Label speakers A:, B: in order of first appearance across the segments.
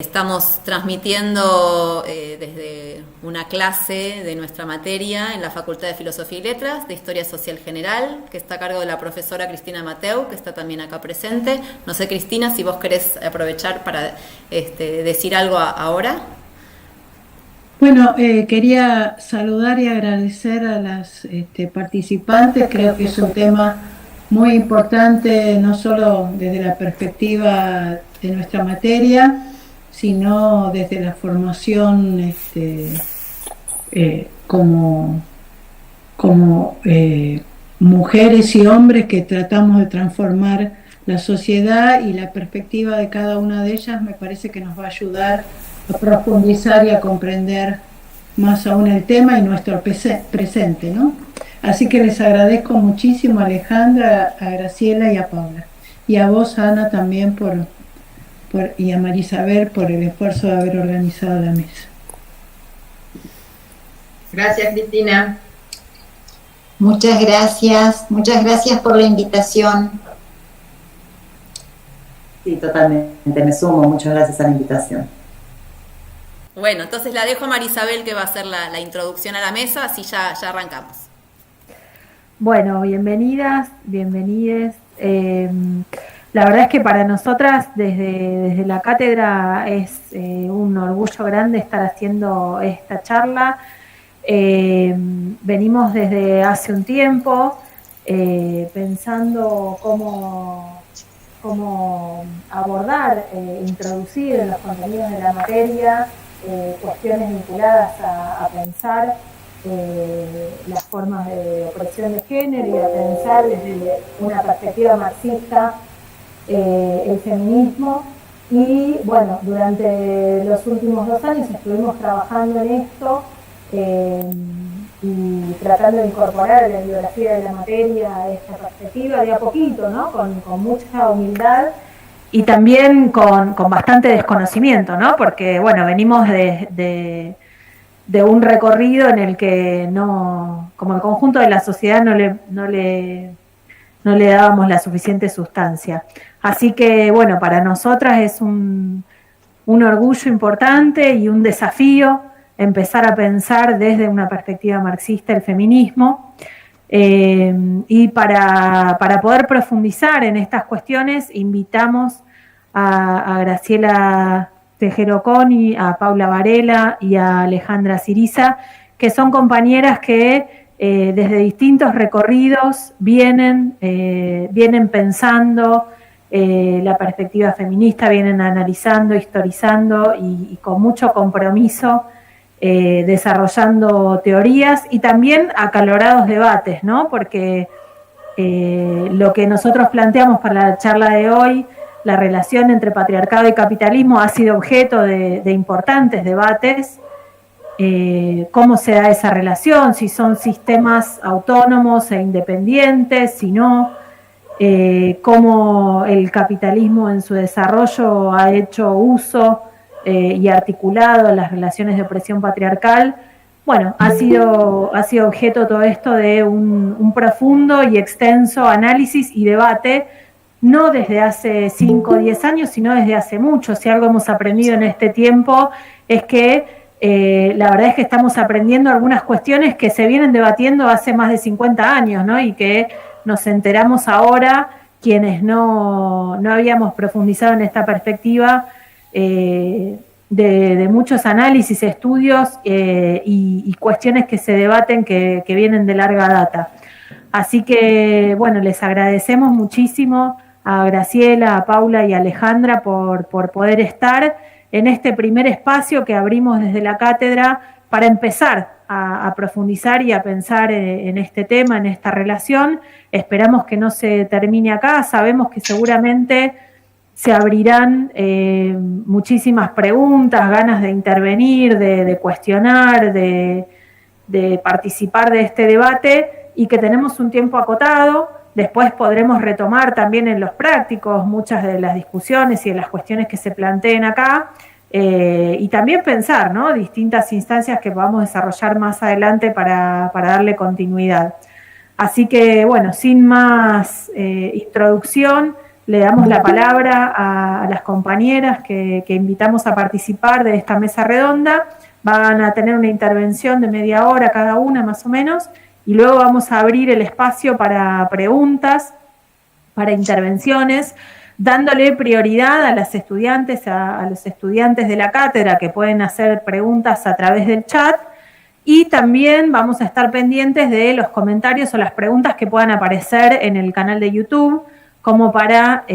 A: Estamos transmitiendo desde una clase de nuestra materia en la Facultad de Filosofía y Letras, de Historia Social General, que está a cargo de la profesora Cristina Mateu, que está también acá presente. No sé, Cristina, si vos querés aprovechar para decir algo ahora.
B: Bueno, quería saludar y agradecer a las participantes. Creo que es un tema muy importante, no solo desde la perspectiva de nuestra materia, sino desde la formación como mujeres y hombres que tratamos de transformar la sociedad, y la perspectiva de cada una de ellas me parece que nos va a ayudar a profundizar y a comprender más aún el tema y nuestro presente, ¿no? Así que les agradezco muchísimo a Alejandra, a Graciela y a Paula. Y a vos, Ana, también y a Marisabel por el esfuerzo de haber organizado la mesa.
C: Gracias, Cristina.
D: Muchas gracias por la invitación.
E: Sí, totalmente, me sumo, muchas gracias a la invitación.
A: Bueno, entonces la dejo a Marisabel, que va a hacer la introducción a la mesa, así ya arrancamos.
F: Bueno, bienvenidas, bienvenides. La verdad es que para nosotras desde la cátedra es un orgullo grande estar haciendo esta charla. Venimos desde hace un tiempo pensando cómo abordar, introducir en los contenidos de la materia cuestiones vinculadas a pensar las formas de opresión de género y a pensar desde una perspectiva marxista el feminismo. Y bueno, durante los últimos 2 años estuvimos trabajando en esto y tratando de incorporar a la bibliografía de la materia esta perspectiva de a poquito, ¿no? Con mucha humildad y también con bastante desconocimiento, ¿no? Porque, bueno, venimos de un recorrido en el que como el conjunto de la sociedad no le dábamos la suficiente sustancia. Así que, bueno, para nosotras es un orgullo importante y un desafío empezar a pensar desde una perspectiva marxista el feminismo. Y para poder profundizar en estas cuestiones, invitamos a Graciela Tejero Coni, a Paula Varela y a Alejandra Siriza, que son compañeras que desde distintos recorridos vienen pensando la perspectiva feminista, vienen analizando, historizando y con mucho compromiso desarrollando teorías y también acalorados debates, ¿no? Porque lo que nosotros planteamos para la charla de hoy, la relación entre patriarcado y capitalismo, ha sido objeto de importantes debates. Cómo se da esa relación, si son sistemas autónomos e independientes, si no, cómo el capitalismo en su desarrollo ha hecho uso y articulado las relaciones de opresión patriarcal. Bueno, ha sido objeto todo esto de un profundo y extenso análisis y debate, no desde hace 5 o 10 años, sino desde hace mucho. Si algo hemos aprendido en este tiempo es que la verdad es que estamos aprendiendo algunas cuestiones que se vienen debatiendo hace más de 50 años, ¿no? Y que nos enteramos ahora, quienes no habíamos profundizado en esta perspectiva, de muchos análisis, estudios y cuestiones que se debaten que vienen de larga data. Así que, bueno, les agradecemos muchísimo a Graciela, a Paula y a Alejandra por poder estar en este primer espacio que abrimos desde la cátedra para empezar a profundizar y a pensar en este tema, en esta relación. Esperamos que no se termine acá, sabemos que seguramente se abrirán muchísimas preguntas, ganas de intervenir, de cuestionar, de participar de este debate, y que tenemos un tiempo acotado. Después podremos retomar también en los prácticos muchas de las discusiones y de las cuestiones que se planteen acá, y también pensar, ¿no?, distintas instancias que podamos desarrollar más adelante para darle continuidad. Así que, bueno, sin más introducción, le damos la palabra a las compañeras que invitamos a participar de esta mesa redonda. Van a tener una intervención de media hora cada una, más o menos, y luego vamos a abrir el espacio para preguntas, para intervenciones, dándole prioridad a las estudiantes, a los estudiantes de la cátedra que pueden hacer preguntas a través del chat, y también vamos a estar pendientes de los comentarios o las preguntas que puedan aparecer en el canal de YouTube, como para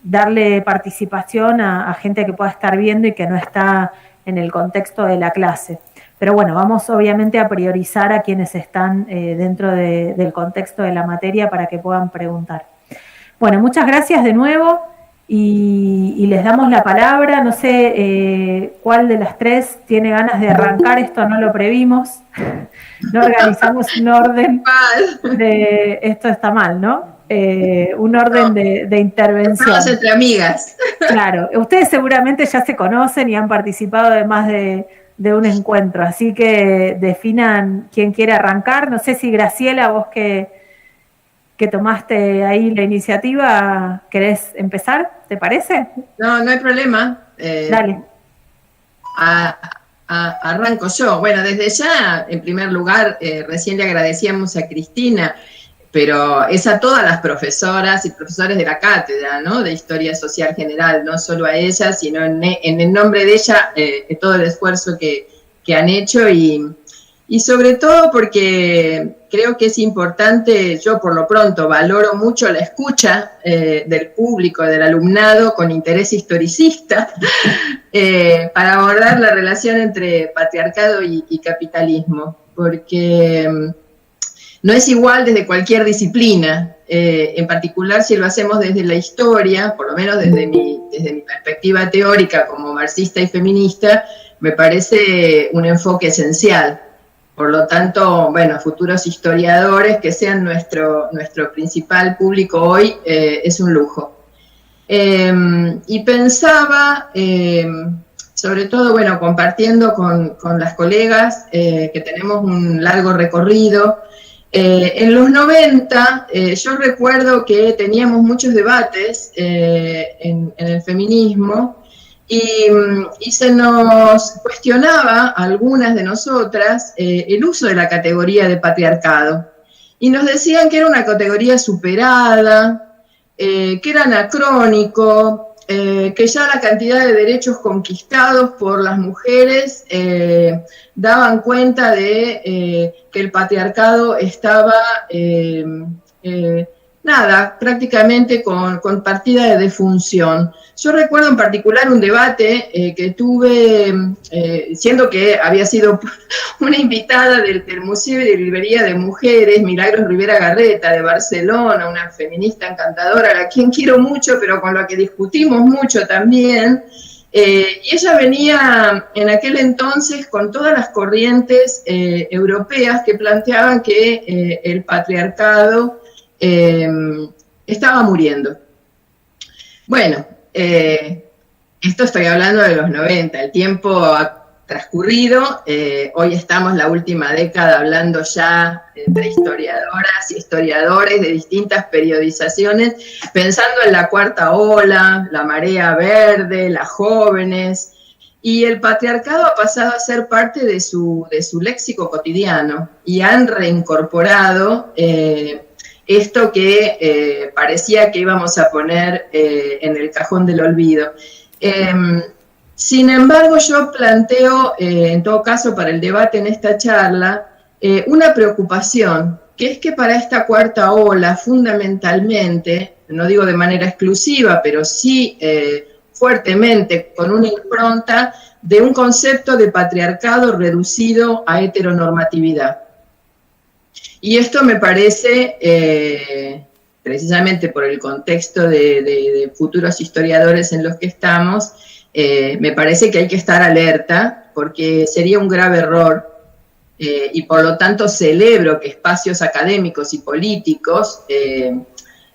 F: darle participación a gente que pueda estar viendo y que no está en el contexto de la clase. Pero bueno, vamos obviamente a priorizar a quienes están dentro del contexto de la materia para que puedan preguntar. Bueno, muchas gracias de nuevo y les damos la palabra. No sé cuál de las tres tiene ganas de arrancar, esto no lo previmos, no organizamos un orden esto está mal, ¿no? Un orden de intervención.
C: Estamos entre amigas.
F: Claro, ustedes seguramente ya se conocen y han participado de más de un encuentro, así que definan quién quiere arrancar. No sé si Graciela, vos que tomaste ahí la iniciativa, ¿querés empezar? ¿Te parece?
C: No, no hay problema.
F: Dale.
C: Arranco yo. Bueno, desde ya, en primer lugar, recién le agradecíamos a Cristina, pero es a todas las profesoras y profesores de la cátedra, ¿no? De Historia Social General, no solo a ellas, sino en el nombre de ella, todo el esfuerzo que han hecho y sobre todo porque creo que es importante, yo por lo pronto valoro mucho la escucha del público, del alumnado con interés historicista, para abordar la relación entre patriarcado y capitalismo, porque no es igual desde cualquier disciplina, en particular si lo hacemos desde la historia, por lo menos desde mi perspectiva teórica como marxista y feminista, me parece un enfoque esencial. Por lo tanto, bueno, futuros historiadores que sean nuestro principal público hoy es un lujo. Y pensaba, sobre todo, bueno, compartiendo con las colegas que tenemos un largo recorrido. En los 90, yo recuerdo que teníamos muchos debates en el feminismo y se nos cuestionaba a algunas de nosotras el uso de la categoría de patriarcado. Y nos decían que era una categoría superada, que era anacrónico, que ya la cantidad de derechos conquistados por las mujeres daban cuenta de que el patriarcado estaba, prácticamente con partida de defunción. Yo recuerdo en particular un debate que tuve, siendo que había sido una invitada del Museo de Librería de Mujeres, Milagros Rivera Garreta, de Barcelona, una feminista encantadora, a quien quiero mucho, pero con la que discutimos mucho también. Y ella venía en aquel entonces con todas las corrientes europeas que planteaban que el patriarcado estaba muriendo. Bueno, esto estoy hablando de los 90, el tiempo ha transcurrido, hoy estamos la última década hablando ya entre historiadoras y historiadores de distintas periodizaciones, pensando en la cuarta ola, la marea verde, las jóvenes, y el patriarcado ha pasado a ser parte de su léxico cotidiano, y han reincorporado esto que parecía que íbamos a poner en el cajón del olvido. Sin embargo, yo planteo, en todo caso, para el debate en esta charla, una preocupación, que es que para esta cuarta ola, fundamentalmente, no digo de manera exclusiva, pero sí fuertemente, con una impronta de un concepto de patriarcado reducido a heteronormatividad. Y esto me parece, precisamente por el contexto de futuros historiadores en los que estamos, me parece que hay que estar alerta, porque sería un grave error, y por lo tanto celebro que espacios académicos y políticos,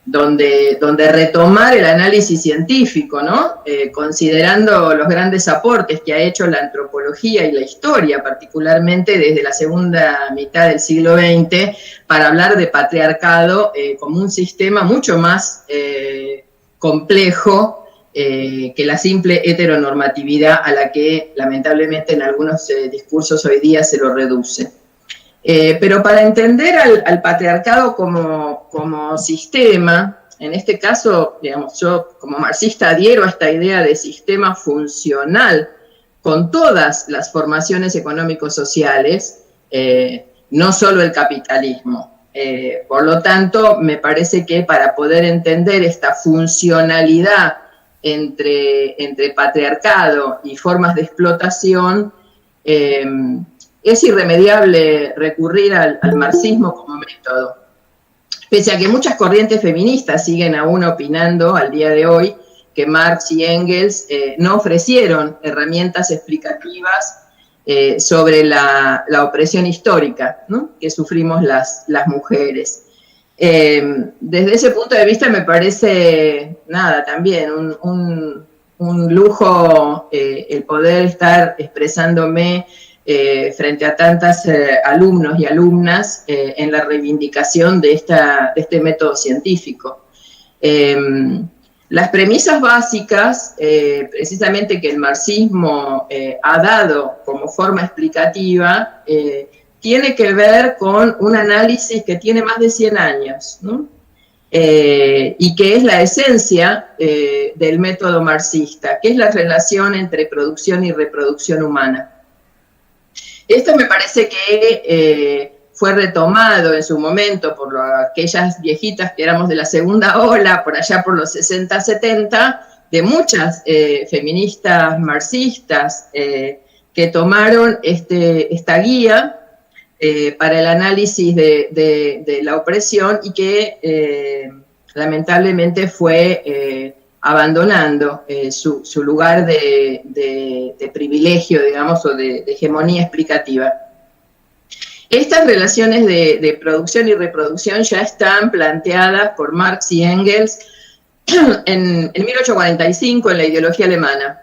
C: donde retomar el análisis científico, ¿no? Considerando los grandes aportes que ha hecho la antropología y la historia, particularmente desde la segunda mitad del siglo XX, para hablar de patriarcado como un sistema mucho más complejo que la simple heteronormatividad a la que lamentablemente en algunos discursos hoy día se lo reduce. Pero para entender al patriarcado como sistema, en este caso, digamos, yo como marxista adhiero a esta idea de sistema funcional con todas las formaciones económico-sociales, no solo el capitalismo. Por lo tanto, me parece que para poder entender esta funcionalidad entre patriarcado y formas de explotación, es irremediable recurrir al marxismo como método. Pese a que muchas corrientes feministas siguen aún opinando al día de hoy que Marx y Engels no ofrecieron herramientas explicativas sobre la opresión histórica, ¿no?, que sufrimos las mujeres. Desde ese punto de vista me parece, también un lujo el poder estar expresándome frente a tantas alumnos y alumnas en la reivindicación de este método científico. Las premisas básicas, precisamente que el marxismo ha dado como forma explicativa, tiene que ver con un análisis que tiene más de 100 años, ¿no? Y que es la esencia del método marxista, que es la relación entre producción y reproducción humana. Esto me parece que fue retomado en su momento por aquellas viejitas que éramos de la segunda ola, por allá por los 60, 70, de muchas feministas marxistas que tomaron esta guía para el análisis de la opresión y que lamentablemente fue abandonando su lugar de privilegio, digamos, o de hegemonía explicativa. Estas relaciones de producción y reproducción ya están planteadas por Marx y Engels en 1845 en la ideología alemana.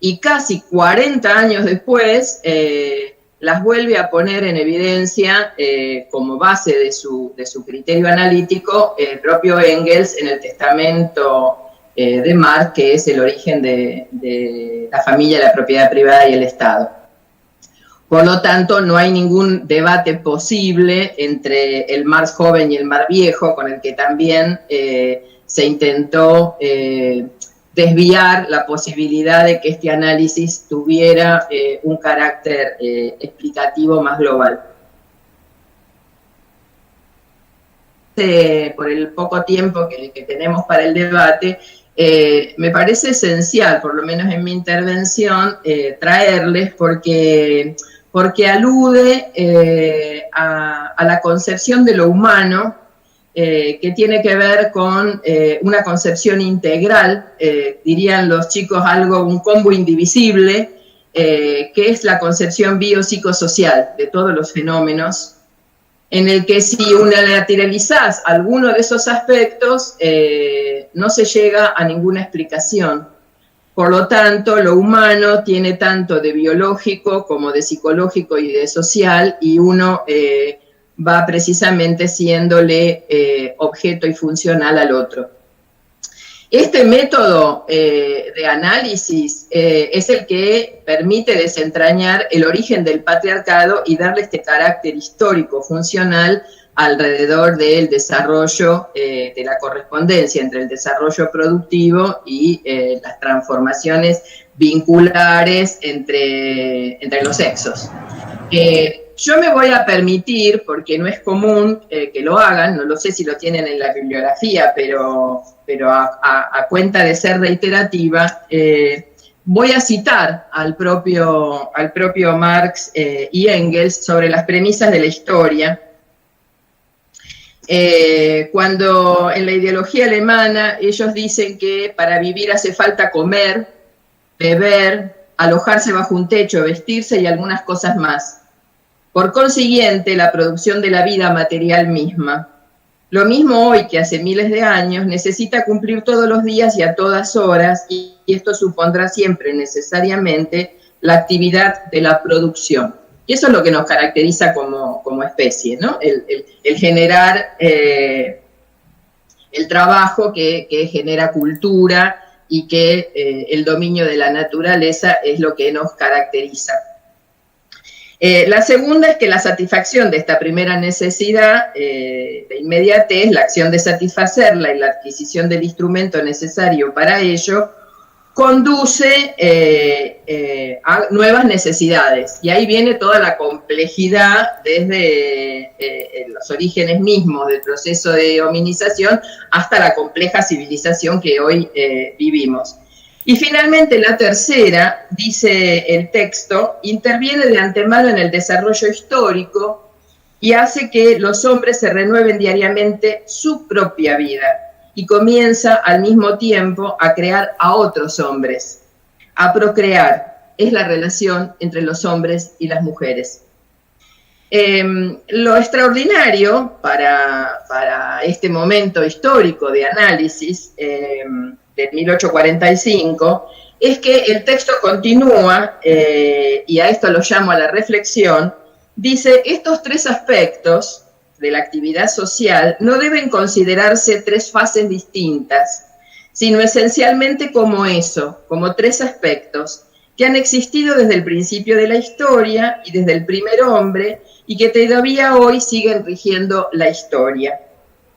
C: Y casi 40 años después las vuelve a poner en evidencia como base de su criterio analítico el propio Engels en el testamento de Marx, que es el origen de la familia, la propiedad privada y el Estado. Por lo tanto, no hay ningún debate posible entre el Marx joven y el Marx viejo, con el que también se intentó desviar la posibilidad de que este análisis tuviera un carácter explicativo más global. Por el poco tiempo que tenemos para el debate, me parece esencial, por lo menos en mi intervención, traerles porque alude a la concepción de lo humano, que tiene que ver con una concepción integral, dirían los chicos un combo indivisible, que es la concepción biopsicosocial de todos los fenómenos, en el que si unilateralizás alguno de esos aspectos, no se llega a ninguna explicación. Por lo tanto, lo humano tiene tanto de biológico como de psicológico y de social, y uno va precisamente siéndole objeto y funcional al otro. Este método de análisis es el que permite desentrañar el origen del patriarcado y darle este carácter histórico funcional alrededor del desarrollo de la correspondencia entre el desarrollo productivo y las transformaciones vinculares entre los sexos. Yo me voy a permitir, porque no es común que lo hagan, no lo sé si lo tienen en la bibliografía, pero a cuenta de ser reiterativa, voy a citar al propio Marx y Engels sobre las premisas de la historia. Cuando en la ideología alemana ellos dicen que para vivir hace falta comer, beber, alojarse bajo un techo, vestirse y algunas cosas más. Por consiguiente, la producción de la vida material misma, lo mismo hoy que hace miles de años, necesita cumplir todos los días y a todas horas, y esto supondrá siempre necesariamente la actividad de la producción. Y eso es lo que nos caracteriza como especie, ¿no? El generar el trabajo que genera cultura y que el dominio de la naturaleza es lo que nos caracteriza. La segunda es que la satisfacción de esta primera necesidad de inmediatez, la acción de satisfacerla y la adquisición del instrumento necesario para ello, conduce a nuevas necesidades. Y ahí viene toda la complejidad desde los orígenes mismos del proceso de hominización hasta la compleja civilización que hoy vivimos. Y finalmente la tercera, dice el texto, interviene de antemano en el desarrollo histórico y hace que los hombres se renueven diariamente su propia vida y comienza al mismo tiempo a crear a otros hombres, a procrear. Es la relación entre los hombres y las mujeres. Lo extraordinario para este momento histórico de análisis de 1845, es que el texto continúa, y a esto lo llamo a la reflexión, dice, estos tres aspectos de la actividad social no deben considerarse tres fases distintas, sino esencialmente como eso, como tres aspectos que han existido desde el principio de la historia y desde el primer hombre y que todavía hoy siguen rigiendo la historia.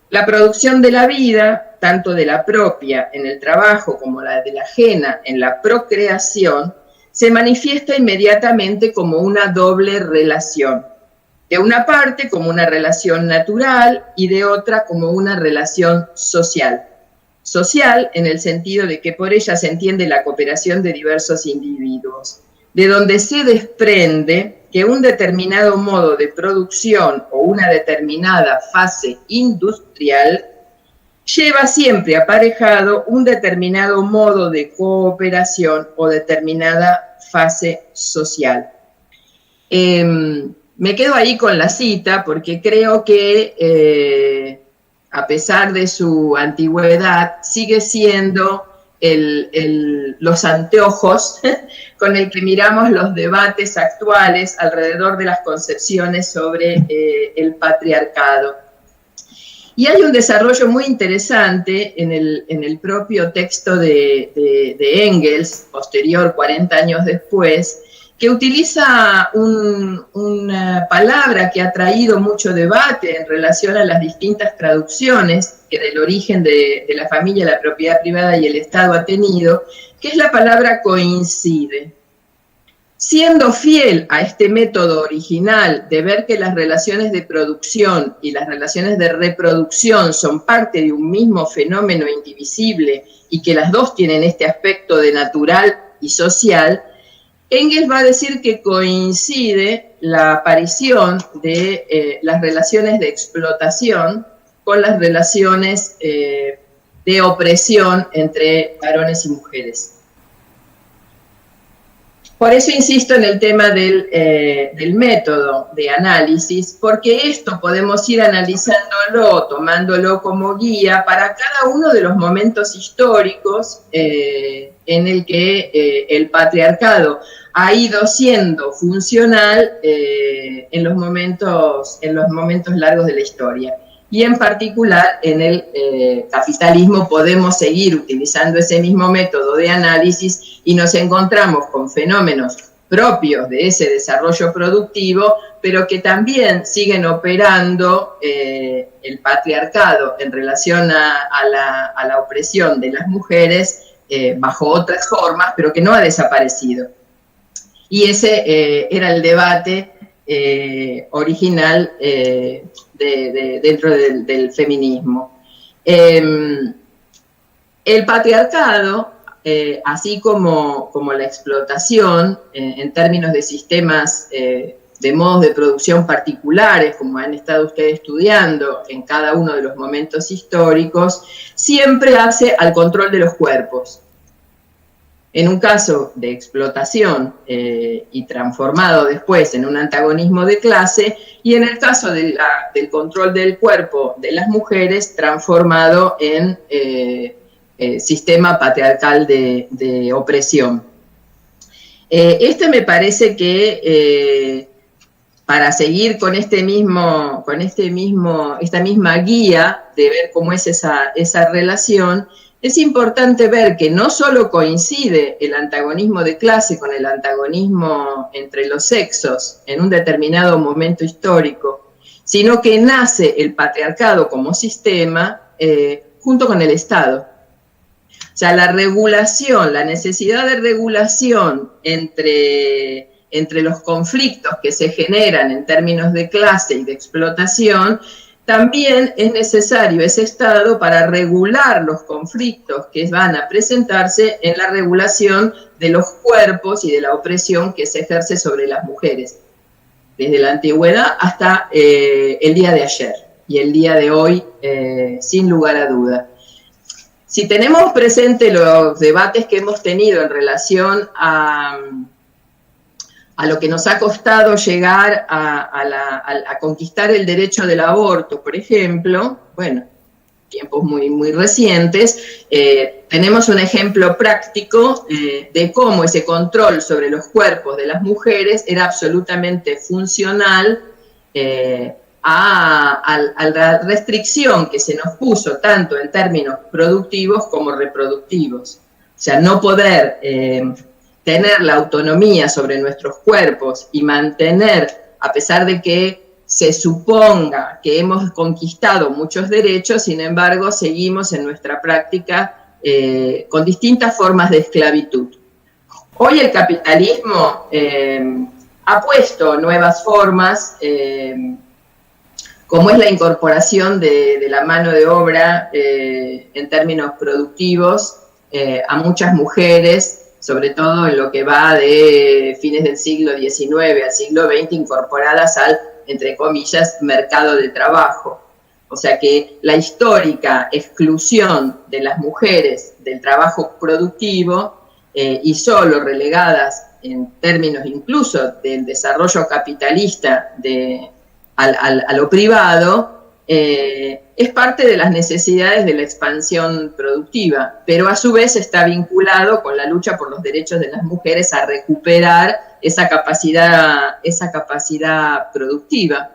C: La producción de la vida, tanto de la propia en el trabajo como la de la ajena en la procreación, se manifiesta inmediatamente como una doble relación. De una parte como una relación natural y de otra como una relación social. Social en el sentido de que por ella se entiende la cooperación de diversos individuos, de donde se desprende que un determinado modo de producción o una determinada fase industrial lleva siempre aparejado un determinado modo de cooperación o determinada fase social. Me quedo ahí con la cita porque creo que a pesar de su antigüedad sigue siendo los anteojos con el que miramos los debates actuales alrededor de las concepciones sobre el patriarcado. Y hay un desarrollo muy interesante en el propio texto de Engels, posterior, 40 años después, que utiliza una palabra que ha traído mucho debate en relación a las distintas traducciones que del origen de la familia, la propiedad privada y el Estado ha tenido, que es la palabra coincide. Siendo fiel a este método original de ver que las relaciones de producción y las relaciones de reproducción son parte de un mismo fenómeno indivisible y que las dos tienen este aspecto de natural y social, Engels va a decir que coincide la aparición de las relaciones de explotación con las relaciones de opresión entre varones y mujeres. Por eso insisto en el tema del método de análisis, porque esto podemos ir analizándolo, tomándolo como guía para cada uno de los momentos históricos en el que el patriarcado ha ido siendo funcional en los momentos largos de la historia. Y en particular en el capitalismo podemos seguir utilizando ese mismo método de análisis y nos encontramos con fenómenos propios de ese desarrollo productivo, pero que también siguen operando el patriarcado en relación a la opresión de las mujeres bajo otras formas, pero que no ha desaparecido. Y ese era el debate original dentro del feminismo. El patriarcado, así como la explotación, en términos de sistemas de modos de producción particulares, como han estado ustedes estudiando en cada uno de los momentos históricos, siempre hace al control de los cuerpos. En un caso de explotación y transformado después en un antagonismo de clase, y en el caso del control del cuerpo de las mujeres, transformado en sistema patriarcal de opresión. Me parece que para seguir con esta misma guía de ver cómo es esa relación, es importante ver que no solo coincide el antagonismo de clase con el antagonismo entre los sexos en un determinado momento histórico, sino que nace el patriarcado como sistema junto con el Estado. O sea, la regulación, la necesidad de regulación entre los conflictos que se generan en términos de clase y de explotación, también es necesario ese Estado para regular los conflictos que van a presentarse en la regulación de los cuerpos y de la opresión que se ejerce sobre las mujeres, desde la antigüedad hasta el día de ayer y el día de hoy, sin lugar a duda. Si tenemos presente los debates que hemos tenido en relación a lo que nos ha costado llegar a conquistar el derecho del aborto, por ejemplo, bueno, tiempos muy recientes, tenemos un ejemplo práctico de cómo ese control sobre los cuerpos de las mujeres era absolutamente funcional a la restricción que se nos puso tanto en términos productivos como reproductivos. O sea, no poder tener la autonomía sobre nuestros cuerpos y mantener, a pesar de que se suponga que hemos conquistado muchos derechos, sin embargo, seguimos en nuestra práctica con distintas formas de esclavitud. Hoy el capitalismo ha puesto nuevas formas, como es la incorporación de la mano de obra en términos productivos a muchas mujeres, sobre todo en lo que va de fines del siglo XIX al siglo XX, incorporadas al, entre comillas, mercado de trabajo. O sea que la histórica exclusión de las mujeres del trabajo productivo y solo relegadas en términos incluso del desarrollo capitalista a lo privado, es parte de las necesidades de la expansión productiva, pero a su vez está vinculado con la lucha por los derechos de las mujeres a recuperar esa capacidad productiva.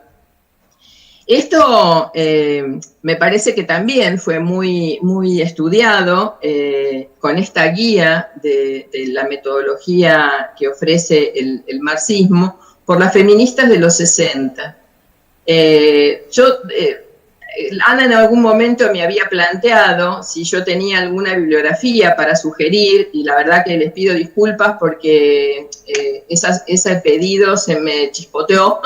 C: Esto me parece que también fue muy estudiado con esta guía de la metodología que ofrece el marxismo por las feministas de los 60. Ana en algún momento me había planteado si yo tenía alguna bibliografía para sugerir, y la verdad que les pido disculpas porque ese pedido se me chispoteó,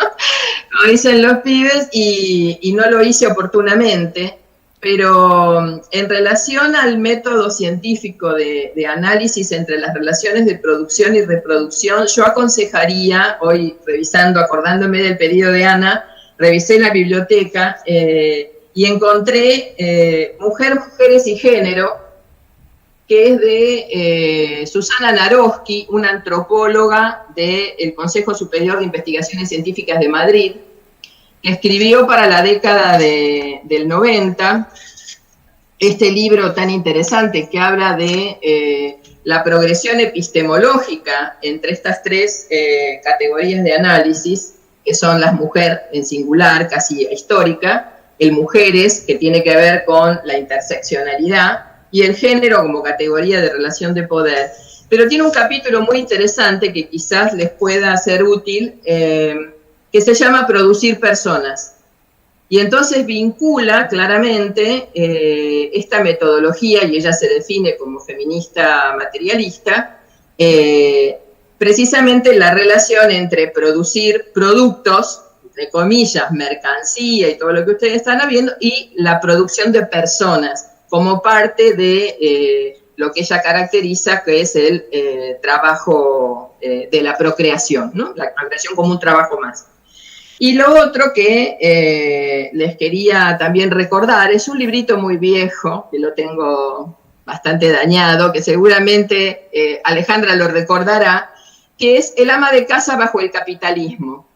C: lo dicen los pibes, y no lo hice oportunamente, pero en relación al método científico de análisis entre las relaciones de producción y reproducción, yo aconsejaría, hoy revisando, acordándome del pedido de Ana, revisé la biblioteca y encontré Mujeres y Género, que es de Susana Naroski, una antropóloga del Consejo Superior de Investigaciones Científicas de Madrid, que escribió para la década del 90 este libro tan interesante que habla de la progresión epistemológica entre estas tres categorías de análisis, que son las mujeres en singular, casi histórica, el mujeres, que tiene que ver con la interseccionalidad, y el género como categoría de relación de poder. Pero tiene un capítulo muy interesante que quizás les pueda ser útil, que se llama Producir personas. Y entonces vincula claramente esta metodología, y ella se define como feminista materialista, precisamente la relación entre producir productos, entre comillas, mercancía y todo lo que ustedes están viendo, y la producción de personas, como parte de lo que ella caracteriza, que es el trabajo de la procreación, ¿no? La procreación como un trabajo más. Y lo otro que les quería también recordar, es un librito muy viejo, que lo tengo bastante dañado, que seguramente Alejandra lo recordará, que es El ama de casa bajo el capitalismo,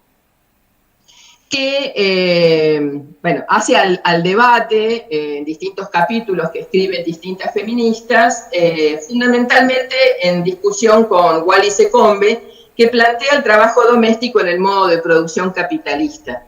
C: que hace al debate en distintos capítulos que escriben distintas feministas, fundamentalmente en discusión con Wallis Ecombe, que plantea el trabajo doméstico en el modo de producción capitalista.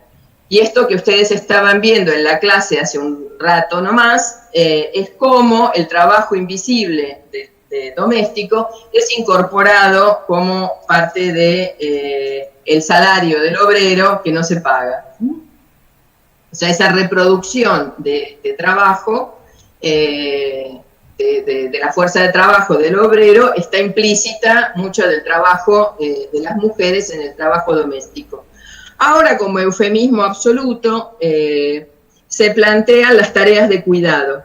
C: Y esto que ustedes estaban viendo en la clase hace un rato nomás, es cómo el trabajo invisible de doméstico es incorporado como parte de el salario del obrero que no se paga. O sea, esa reproducción de trabajo, de la fuerza de trabajo del obrero, está implícita mucho del trabajo de las mujeres en el trabajo doméstico. Ahora, como eufemismo absoluto, se plantean las tareas de cuidado,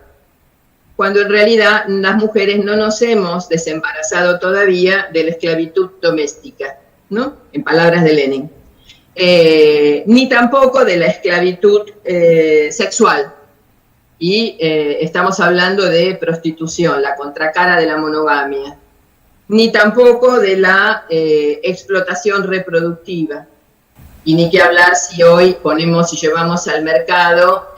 C: cuando en realidad las mujeres no nos hemos desembarazado todavía de la esclavitud doméstica, ¿no? En palabras de Lenin. Ni tampoco de la esclavitud sexual. Y estamos hablando de prostitución, la contracara de la monogamia. Ni tampoco de la explotación reproductiva. Y ni que hablar si hoy ponemos y llevamos al mercado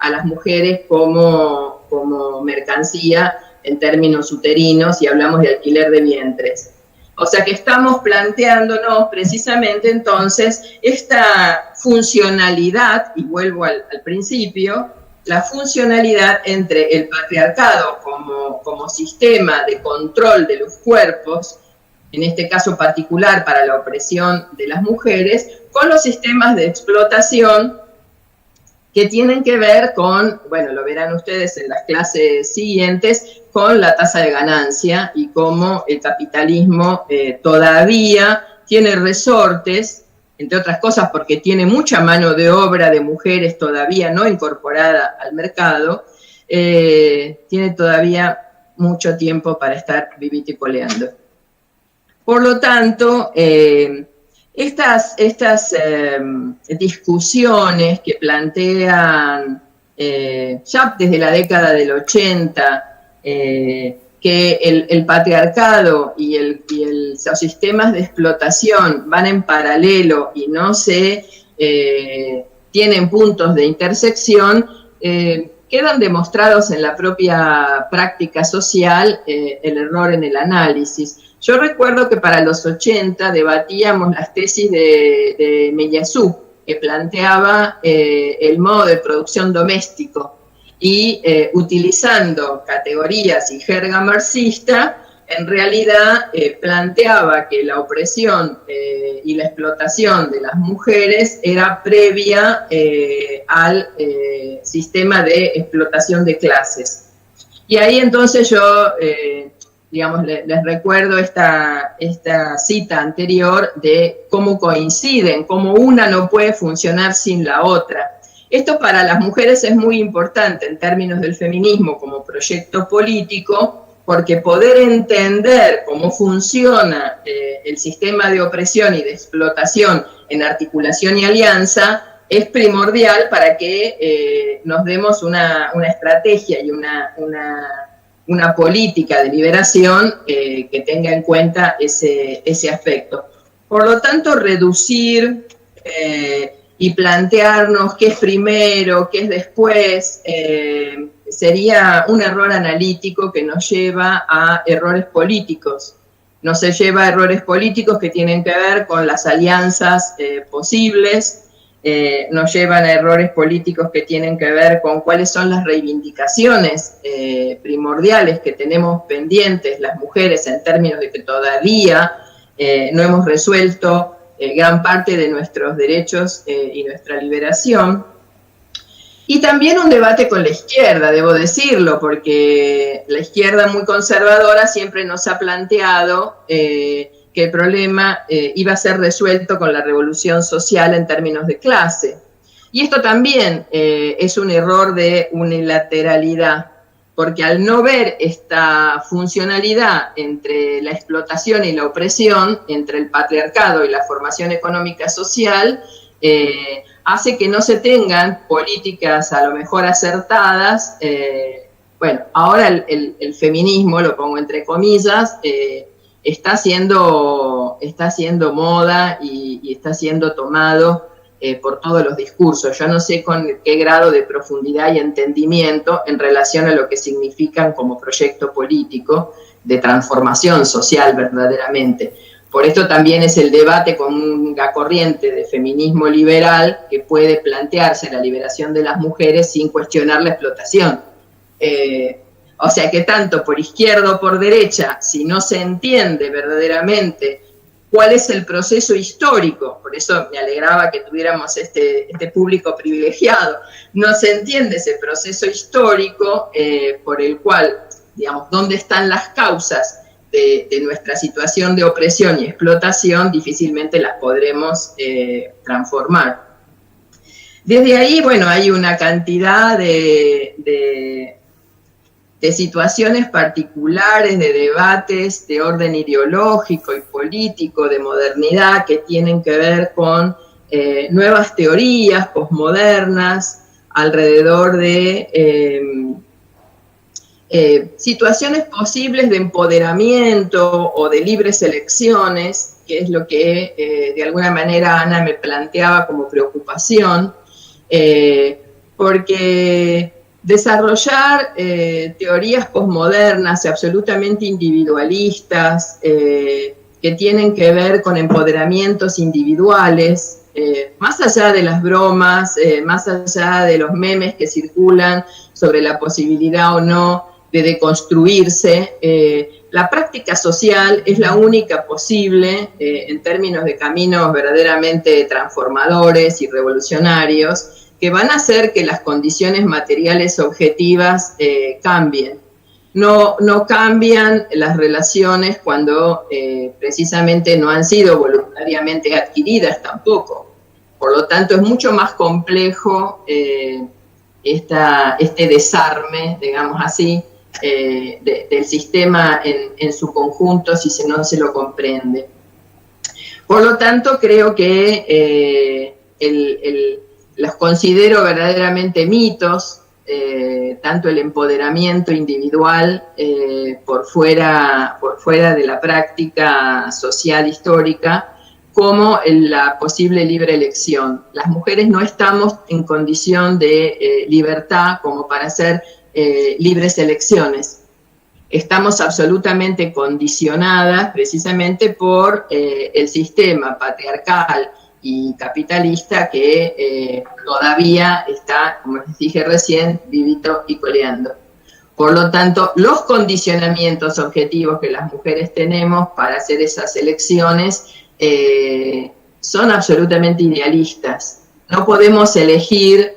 C: a las mujeres como mercancía en términos uterinos y hablamos de alquiler de vientres. O sea que estamos planteándonos precisamente entonces esta funcionalidad, y vuelvo al principio, la funcionalidad entre el patriarcado como sistema de control de los cuerpos, en este caso particular para la opresión de las mujeres, con los sistemas de explotación que tienen que ver con, bueno, lo verán ustedes en las clases siguientes, con la tasa de ganancia y cómo el capitalismo todavía tiene resortes, entre otras cosas porque tiene mucha mano de obra de mujeres todavía no incorporada al mercado, tiene todavía mucho tiempo para estar viviticoleando. Por lo tanto, estas discusiones que plantean ya desde la década del 80, que el patriarcado y los sistemas de explotación van en paralelo y no se tienen puntos de intersección, quedan demostrados en la propia práctica social el error en el análisis. Yo recuerdo que para los 80 debatíamos las tesis de Meillassoux, que planteaba el modo de producción doméstico y utilizando categorías y jerga marxista, en realidad planteaba que la opresión y la explotación de las mujeres era previa al sistema de explotación de clases. Y ahí entonces yo... digamos, les recuerdo esta cita anterior de cómo coinciden, cómo una no puede funcionar sin la otra. Esto para las mujeres es muy importante en términos del feminismo como proyecto político, porque poder entender cómo funciona el sistema de opresión y de explotación en articulación y alianza es primordial para que nos demos una estrategia y una política de liberación que tenga en cuenta ese aspecto. Por lo tanto, reducir y plantearnos qué es primero, qué es después, sería un error analítico que nos lleva a errores políticos. Nos lleva a errores políticos que tienen que ver con las alianzas posibles, nos llevan a errores políticos que tienen que ver con cuáles son las reivindicaciones primordiales que tenemos pendientes las mujeres en términos de que todavía no hemos resuelto gran parte de nuestros derechos y nuestra liberación. Y también un debate con la izquierda, debo decirlo, porque la izquierda muy conservadora siempre nos ha planteado que el problema iba a ser resuelto con la revolución social en términos de clase. Y esto también es un error de unilateralidad, porque al no ver esta funcionalidad entre la explotación y la opresión, entre el patriarcado y la formación económica social, hace que no se tengan políticas a lo mejor acertadas. Bueno, ahora el feminismo, lo pongo entre comillas, está haciendo moda y está siendo tomado por todos los discursos. Yo no sé con qué grado de profundidad y entendimiento en relación a lo que significan como proyecto político de transformación social verdaderamente. Por esto también es el debate con una corriente de feminismo liberal que puede plantearse la liberación de las mujeres sin cuestionar la explotación. O sea que tanto por izquierda o por derecha, si no se entiende verdaderamente cuál es el proceso histórico, por eso me alegraba que tuviéramos este público privilegiado, no se entiende ese proceso histórico por el cual, digamos, dónde están las causas de nuestra situación de opresión y explotación, difícilmente las podremos transformar. Desde ahí, bueno, hay una cantidad de situaciones particulares, de debates de orden ideológico y político, de modernidad, que tienen que ver con nuevas teorías posmodernas alrededor de situaciones posibles de empoderamiento o de libres elecciones, que es lo que de alguna manera Ana me planteaba como preocupación, porque desarrollar teorías posmodernas y absolutamente individualistas que tienen que ver con empoderamientos individuales, más allá de las bromas, más allá de los memes que circulan sobre la posibilidad o no de deconstruirse, la práctica social es la única posible en términos de caminos verdaderamente transformadores y revolucionarios que van a hacer que las condiciones materiales objetivas cambien. No cambian las relaciones cuando precisamente no han sido voluntariamente adquiridas tampoco. Por lo tanto, es mucho más complejo este desarme, digamos así, del sistema en su conjunto si no se lo comprende. Por lo tanto, creo que los considero verdaderamente mitos, tanto el empoderamiento individual por fuera de la práctica social histórica, como la posible libre elección. Las mujeres no estamos en condición de libertad como para hacer libres elecciones. Estamos absolutamente condicionadas precisamente por el sistema patriarcal y capitalista que todavía está, como les dije recién, vivito y coleando. Por lo tanto, los condicionamientos objetivos que las mujeres tenemos para hacer esas elecciones son absolutamente idealistas. No podemos elegir,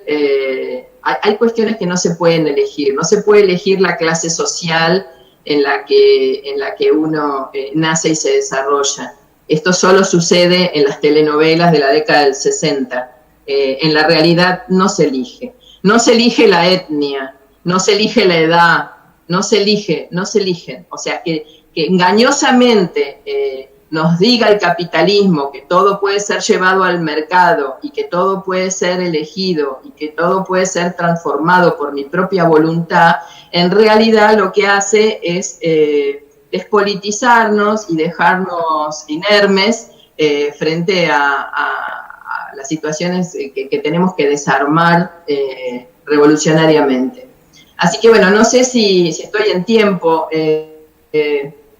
C: hay cuestiones que no se pueden elegir. No se puede elegir la clase social en la que uno nace y se desarrolla. Esto solo sucede en las telenovelas de la década del 60. En la realidad no se elige. No se elige la etnia, no se elige la edad, no se eligen. O sea, que engañosamente nos diga el capitalismo que todo puede ser llevado al mercado y que todo puede ser elegido y que todo puede ser transformado por mi propia voluntad, en realidad lo que hace es despolitizarnos y dejarnos inermes frente a las situaciones que tenemos que desarmar revolucionariamente. Así que bueno, no sé si estoy en tiempo.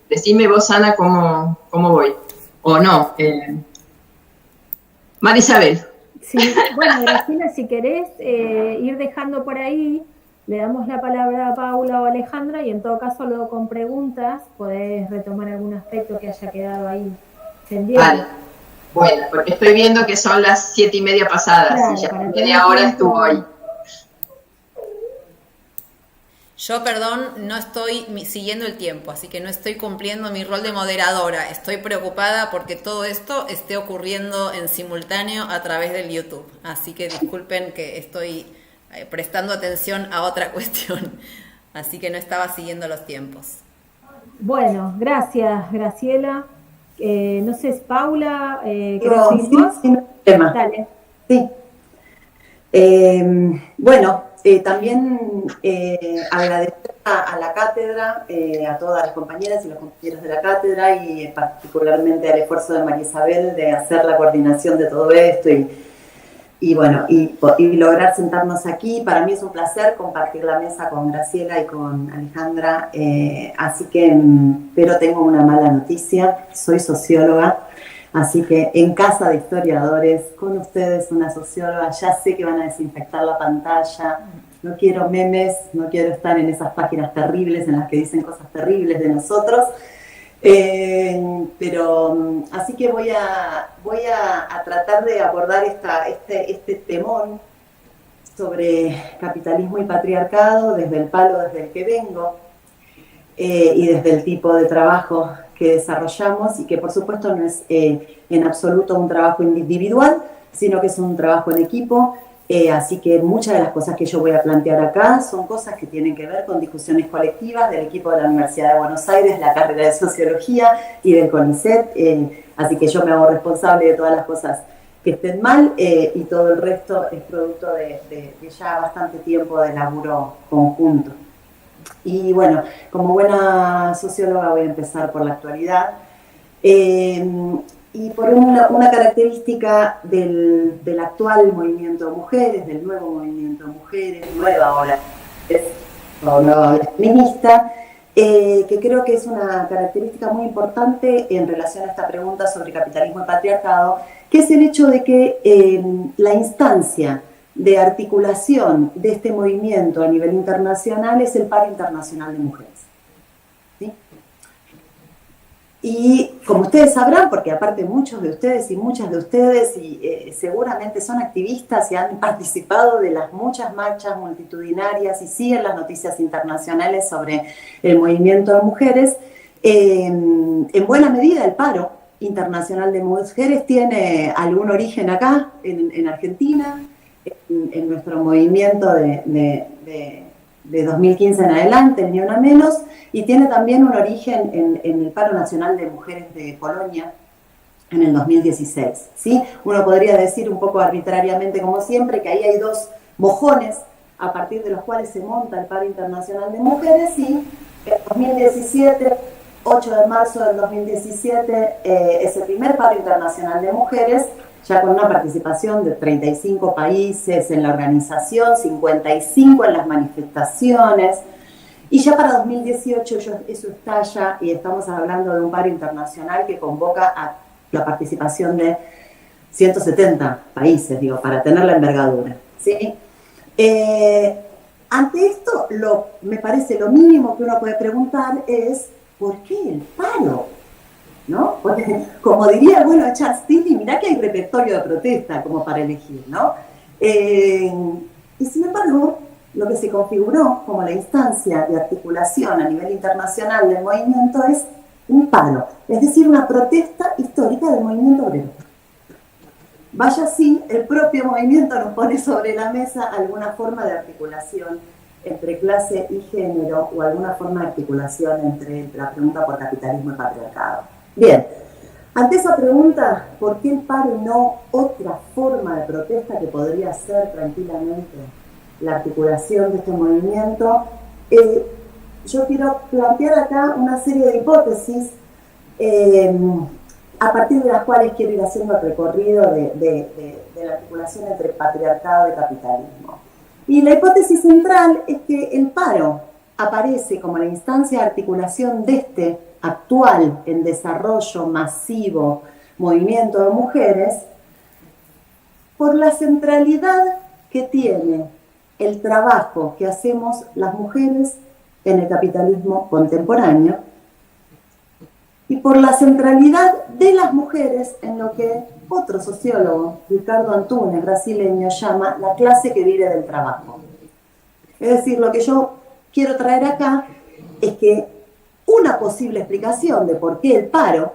C: Decime vos, Ana, cómo voy. O no. María Isabel.
F: Sí, bueno, Graciela, si querés ir dejando por ahí, le damos la palabra a Paula o Alejandra y en todo caso luego con preguntas podés retomar algún aspecto que haya quedado ahí pendiente.
C: Vale. Bueno, porque estoy viendo que son las 7:30 pasadas, claro, y ya media hora estuvo ahí.
A: Yo, perdón, no estoy siguiendo el tiempo, así que no estoy cumpliendo mi rol de moderadora. Estoy preocupada porque todo esto esté ocurriendo en simultáneo a través del YouTube. Así que disculpen que estoy prestando atención a otra cuestión. Así que no estaba siguiendo los tiempos.
F: Bueno, gracias, Graciela. No sé, es Paula,
E: ¿querés decir vos? Sí, no hay tema.
F: Dale.
E: Sí. Bueno, también agradecer a la cátedra, a todas las compañeras y los compañeros de la cátedra y particularmente al esfuerzo de María Isabel de hacer la coordinación de todo esto y Y bueno, y lograr sentarnos aquí. Para mí es un placer compartir la mesa con Graciela y con Alejandra. Así que, pero tengo una mala noticia, soy socióloga. Así que en casa de historiadores, con ustedes una socióloga, ya sé que van a desinfectar la pantalla. No quiero memes, no quiero estar en esas páginas terribles en las que dicen cosas terribles de nosotros. Pero así que voy a tratar de abordar este temón sobre capitalismo y patriarcado desde el palo desde el que vengo y desde el tipo de trabajo que desarrollamos, y que por supuesto no es en absoluto un trabajo individual, sino que es un trabajo en equipo. Así que muchas de las cosas que yo voy a plantear acá son cosas que tienen que ver con discusiones colectivas del equipo de la Universidad de Buenos Aires, la carrera de Sociología y del CONICET. Así que yo me hago responsable de todas las cosas que estén mal, y todo el resto es producto de ya bastante tiempo de laburo conjunto. Y bueno, como buena socióloga voy a empezar por la actualidad. Y por una característica del actual movimiento de mujeres, del nuevo movimiento de mujeres, nueva ola feminista, que creo que es una característica muy importante en relación a esta pregunta sobre capitalismo y patriarcado, que es el hecho de que la instancia de articulación de este movimiento a nivel internacional es el Paro Internacional de Mujeres. ¿Sí? Y como ustedes sabrán, porque aparte muchos de ustedes y muchas de ustedes seguramente son activistas y han participado de las muchas marchas multitudinarias y siguen las noticias internacionales sobre el movimiento de mujeres, en buena medida el Paro Internacional de Mujeres tiene algún origen acá, en Argentina, en nuestro movimiento de 2015 en adelante, Ni Una Menos, y tiene también un origen en el Paro Nacional de Mujeres de Polonia en el 2016. ¿Sí? Uno podría decir un poco arbitrariamente, como siempre, que ahí hay dos mojones a partir de los cuales se monta el Paro Internacional de Mujeres, y en 2017, 8 de marzo del 2017, es el primer Paro Internacional de Mujeres, ya con una participación de 35 países en la organización, 55 en las manifestaciones, y ya para 2018 eso estalla y estamos hablando de un paro internacional que convoca a la participación de 170 países, digo, para tener la envergadura. ¿Sí? Ante esto, me parece lo mínimo que uno puede preguntar es, ¿por qué el paro? ¿No? Porque, como diría el bueno Charles Tilly, mirá que hay repertorio de protesta como para elegir, ¿no? Y sin embargo, lo que se configuró como la instancia de articulación a nivel internacional del movimiento es un paro, es decir, una protesta histórica del movimiento obrero. Vaya así, el propio movimiento nos pone sobre la mesa alguna forma de articulación entre clase y género, o alguna forma de articulación entre la pregunta por capitalismo y patriarcado. Bien, ante esa pregunta, ¿por qué el paro y no otra forma de protesta que podría ser tranquilamente la articulación de este movimiento? Yo quiero plantear acá una serie de hipótesis a partir de las cuales quiero ir haciendo el recorrido de la articulación entre patriarcado y capitalismo. Y la hipótesis central es que el paro aparece como la instancia de articulación de este actual, en desarrollo masivo, movimiento de mujeres, por la centralidad que tiene el trabajo que hacemos las mujeres en el capitalismo contemporáneo, y por la centralidad de las mujeres en lo que otro sociólogo, Ricardo Antunes, brasileño, llama la clase que vive del trabajo. Es decir, lo que yo quiero traer acá es que una posible explicación de por qué el paro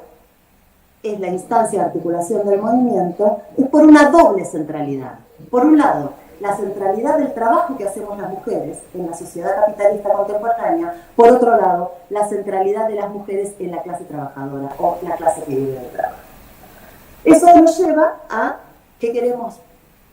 E: es la instancia de articulación del movimiento es por una doble centralidad. Por un lado, la centralidad del trabajo que hacemos las mujeres en la sociedad capitalista contemporánea. Por otro lado, la centralidad de las mujeres en la clase trabajadora o la clase que vive del trabajo. Eso nos lleva a qué queremos,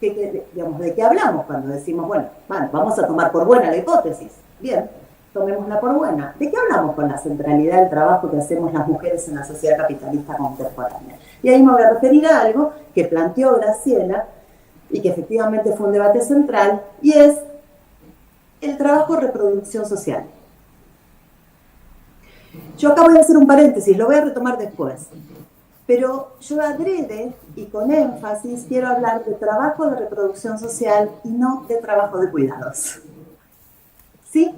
E: digamos, de qué hablamos cuando decimos, bueno, vamos a tomar por buena la hipótesis. Bien, tomémosla por buena. ¿De qué hablamos con la centralidad del trabajo que hacemos las mujeres en la sociedad capitalista contemporánea? Y ahí me voy a referir a algo que planteó Graciela, y que efectivamente fue un debate central, y es el trabajo de reproducción social. Yo acabo de hacer un paréntesis, lo voy a retomar después, pero yo adrede y con énfasis quiero hablar de trabajo de reproducción social y no de trabajo de cuidados. ¿Sí?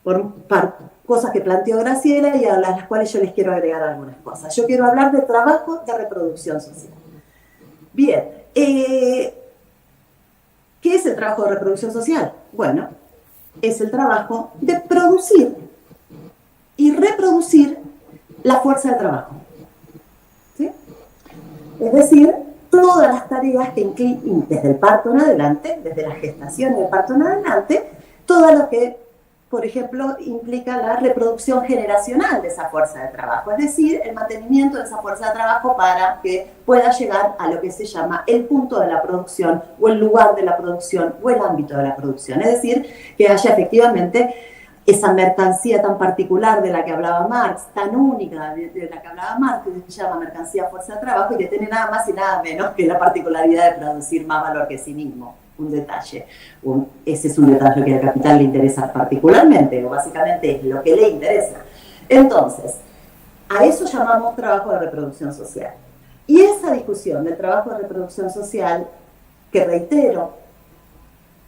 E: Por cosas que planteó Graciela y a las cuales yo les quiero agregar algunas cosas. Yo quiero hablar de trabajo de reproducción social. Bien, ¿qué es el trabajo de reproducción social? Bueno, es el trabajo de producir y reproducir la fuerza de trabajo. ¿Sí? Es decir, todas las tareas que incluyen desde el parto en adelante, desde la gestación y el parto en adelante, todo lo que, por ejemplo, implica la reproducción generacional de esa fuerza de trabajo, es decir, el mantenimiento de esa fuerza de trabajo para que pueda llegar a lo que se llama el punto de la producción o el lugar de la producción o el ámbito de la producción, es decir, que haya efectivamente esa mercancía tan particular de la que hablaba Marx, tan única de la que hablaba Marx, que se llama mercancía fuerza de trabajo y que tiene nada más y nada menos que la particularidad de producir más valor que sí mismo. Un detalle. Ese es un detalle que al capital le interesa particularmente, o básicamente es lo que le interesa. Entonces, a eso llamamos trabajo de reproducción social. Y esa discusión del trabajo de reproducción social, que reitero,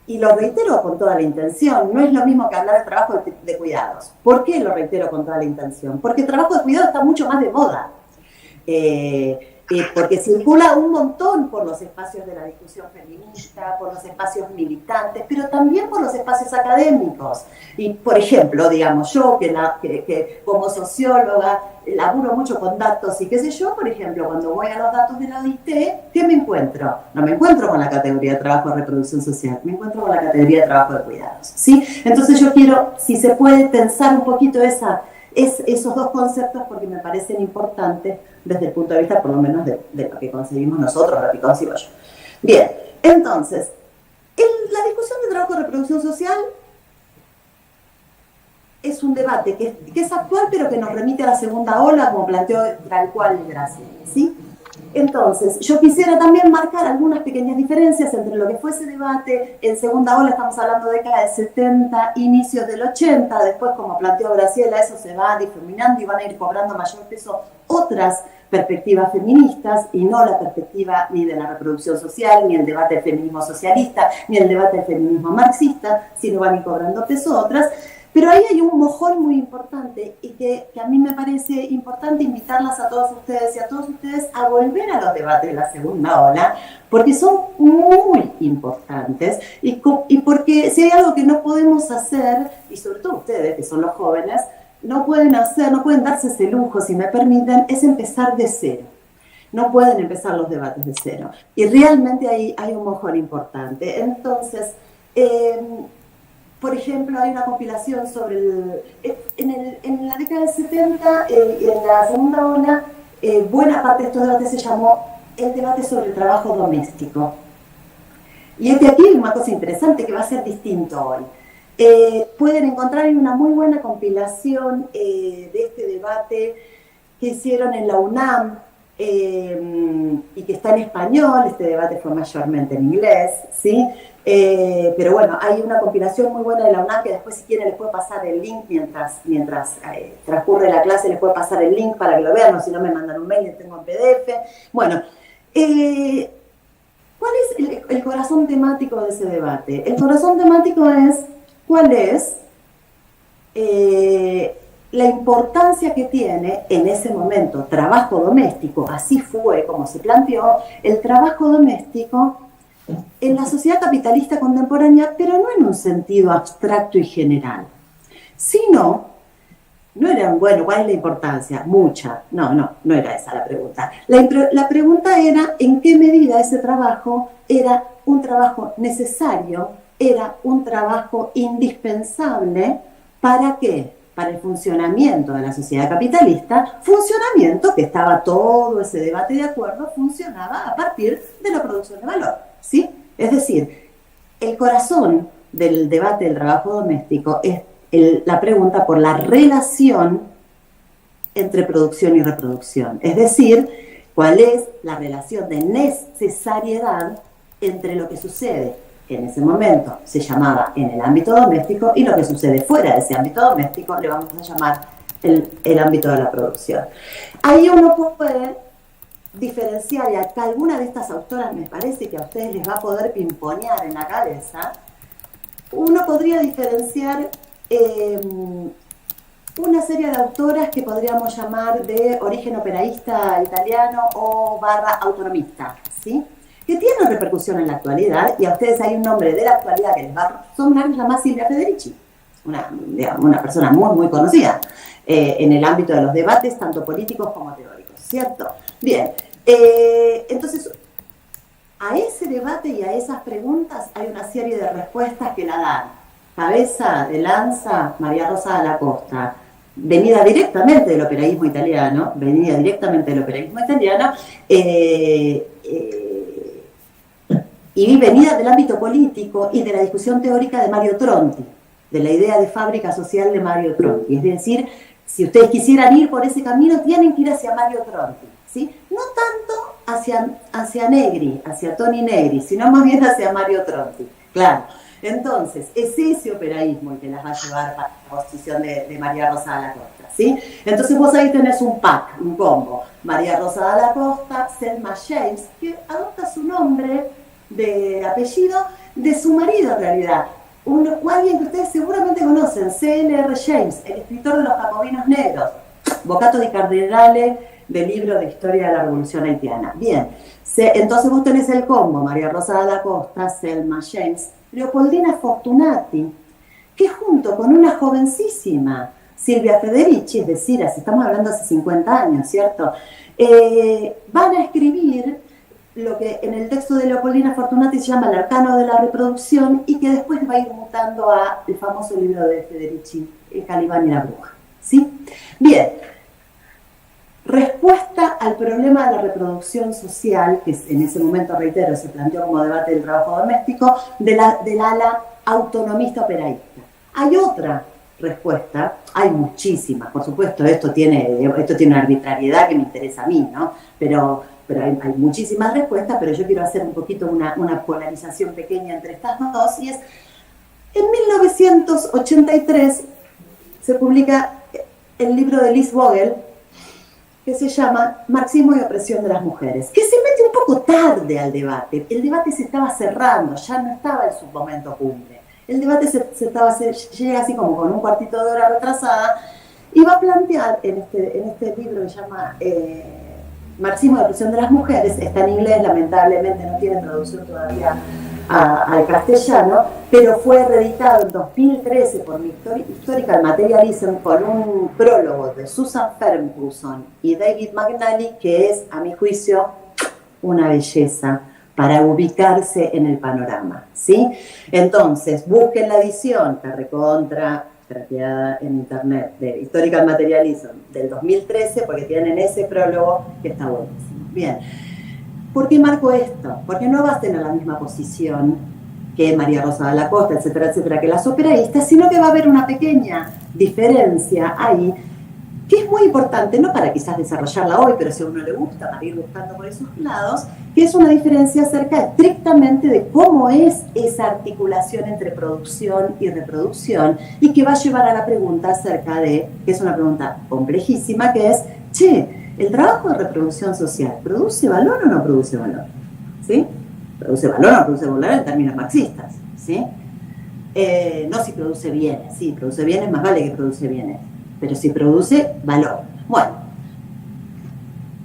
E: y lo reitero con toda la intención, no es lo mismo que hablar de trabajo de cuidados. ¿Por qué lo reitero con toda la intención? Porque el trabajo de cuidados está mucho más de moda. Porque circula un montón por los espacios de la discusión feminista, por los espacios militantes, pero también por los espacios académicos. Y, por ejemplo, digamos, yo que como socióloga laburo mucho con datos y qué sé yo, por ejemplo, cuando voy a los datos de la OIT, ¿qué me encuentro? No me encuentro con la categoría de trabajo de reproducción social, me encuentro con la categoría de trabajo de cuidados, ¿sí? Entonces yo quiero, si se puede, tensar un poquito esos dos conceptos porque me parecen importantes desde el punto de vista, por lo menos, de lo que conseguimos nosotros, lo que consigo yo. Bien, entonces, la discusión de trabajo de reproducción social es un debate que es actual, pero que nos remite a la segunda ola, como planteó tal cual Graciela, ¿sí? Entonces, yo quisiera también marcar algunas pequeñas diferencias entre lo que fue ese debate. En segunda ola estamos hablando de década del 70, inicios del 80, después, como planteó Graciela, eso se va difuminando y van a ir cobrando mayor peso otras perspectivas feministas y no la perspectiva ni de la reproducción social, ni el debate del feminismo socialista, ni el debate del feminismo marxista, sino van a ir cobrando peso otras. Pero ahí hay un mojón muy importante y que a mí me parece importante invitarlas a todos ustedes y a todos ustedes a volver a los debates de la segunda ola, porque son muy importantes y porque si hay algo que no podemos hacer, y sobre todo ustedes que son los jóvenes, no pueden darse ese lujo, si me permiten, es empezar de cero. No pueden empezar los debates de cero. Y realmente ahí hay un mojón importante. Entonces, por ejemplo, hay una compilación sobre en la década del 70 y en la segunda ola, buena parte de estos debates se llamó el debate sobre el trabajo doméstico. Y aquí hay una cosa interesante que va a ser distinto hoy. Pueden encontrar en una muy buena compilación de este debate que hicieron en la UNAM y que está en español. Este debate fue mayormente en inglés, ¿sí? Pero bueno, hay una compilación muy buena de la UNAM que después, si quieren, les puedo pasar el link mientras transcurre la clase, les puedo pasar el link para que lo vean, o si no me mandan un mail, les tengo en PDF. Bueno, ¿cuál es el corazón temático de ese debate? El corazón temático es cuál es la importancia que tiene en ese momento trabajo doméstico, así fue como se planteó, el trabajo doméstico en la sociedad capitalista contemporánea, pero no en un sentido abstracto y general, sino, no era, bueno, ¿cuál es la importancia? Mucha, no era esa la pregunta. La pregunta era en qué medida ese trabajo era un trabajo necesario, era un trabajo indispensable, ¿para qué? Para el funcionamiento de la sociedad capitalista, funcionamiento que estaba todo ese debate de acuerdo, funcionaba a partir de la producción de valor, ¿sí? Es decir, el corazón del debate del trabajo doméstico es la pregunta por la relación entre producción y reproducción, es decir, cuál es la relación de necesariedad entre lo que sucede en ese momento, se llamaba en el ámbito doméstico, y lo que sucede fuera de ese ámbito doméstico le vamos a llamar el ámbito de la producción. Ahí uno puede diferenciar, y acá alguna de estas autoras me parece que a ustedes les va a poder pimponear en la cabeza, uno podría diferenciar una serie de autoras que podríamos llamar de origen operaísta italiano o barra autonomista, ¿sí? Que tienen repercusión en la actualidad, y a ustedes hay un nombre de la actualidad que les va a sonar, llamada Silvia Federici, una persona muy, muy conocida en el ámbito de los debates, tanto políticos como teóricos, ¿cierto? Bien, entonces, a ese debate y a esas preguntas hay una serie de respuestas que la dan. Cabeza de lanza, María Rosa Dalla Costa, venida directamente del operaísmo italiano, y venida del ámbito político y de la discusión teórica de Mario Tronti, de la idea de fábrica social de Mario Tronti. Es decir, si ustedes quisieran ir por ese camino, tienen que ir hacia Mario Tronti, ¿sí? No tanto hacia Negri, hacia Toni Negri, sino más bien hacia Mario Tronti, claro. Entonces, es ese operaísmo el que las va a llevar para la posición de María Rosa Dalla Costa, ¿sí? Entonces vos ahí tenés un pack, un combo. María Rosa Dalla Costa, Selma James, que adopta su nombre de apellido de su marido en realidad. Alguien que ustedes seguramente conocen, C.L.R. James, el escritor de Los Jacobinos Negros, Bocato di Cardinale, del libro de Historia de la Revolución Haitiana. Bien, entonces vos tenés el combo, María Rosa Dalla Costa, Selma James, Leopoldina Fortunati, que junto con una jovencísima Silvia Federici, es decir, estamos hablando hace 50 años, ¿cierto? Van a escribir lo que en el texto de Leopoldina Fortunati se llama El arcano de la reproducción, y que después va a ir mutando a el famoso libro de Federici, El Calibán y la bruja, ¿sí? Bien, respuesta al problema de la reproducción social, que en ese momento, reitero, se planteó como debate del trabajo doméstico, del ala autonomista operaísta. Hay otra respuesta, hay muchísimas, por supuesto, esto tiene una arbitrariedad que me interesa a mí, ¿no? Pero hay muchísimas respuestas, pero yo quiero hacer un poquito una polarización pequeña entre estas dos, y es, en 1983 se publica el libro de Liz Vogel, que se llama Marxismo y opresión de las mujeres, que se mete un poco tarde al debate. El debate se estaba cerrando, ya no estaba en su momento cumbre. El debate llega así como con un cuartito de hora retrasada, y va a plantear en este libro que se llama Marxismo y opresión de las mujeres, está en inglés, lamentablemente no tiene traducción todavía al castellano, pero fue reeditado en 2013 por Historical Materialism con un prólogo de Susan Ferguson y David McNally, que es, a mi juicio, una belleza para ubicarse en el panorama, ¿sí? Entonces, busquen la edición, está recontra traqueada en internet, de Historical Materialism del 2013, porque tienen ese prólogo que está buenísimo. Bien. ¿Por qué marco esto? Porque no vas a tener la misma posición que María Rosa Dalla Costa, etcétera, que las operaístas, sino que va a haber una pequeña diferencia ahí, que es muy importante, no para quizás desarrollarla hoy, pero si a uno le gusta, para ir buscando por esos lados, que es una diferencia acerca estrictamente de cómo es esa articulación entre producción y reproducción, y que va a llevar a la pregunta acerca de, que es una pregunta complejísima, que es, ¿el trabajo de reproducción social produce valor o no produce valor? ¿Sí? ¿Produce valor o no produce valor en términos marxistas? ¿Sí? No si produce bienes. Sí, produce bienes, más vale que produce bienes. Pero si produce valor. Bueno,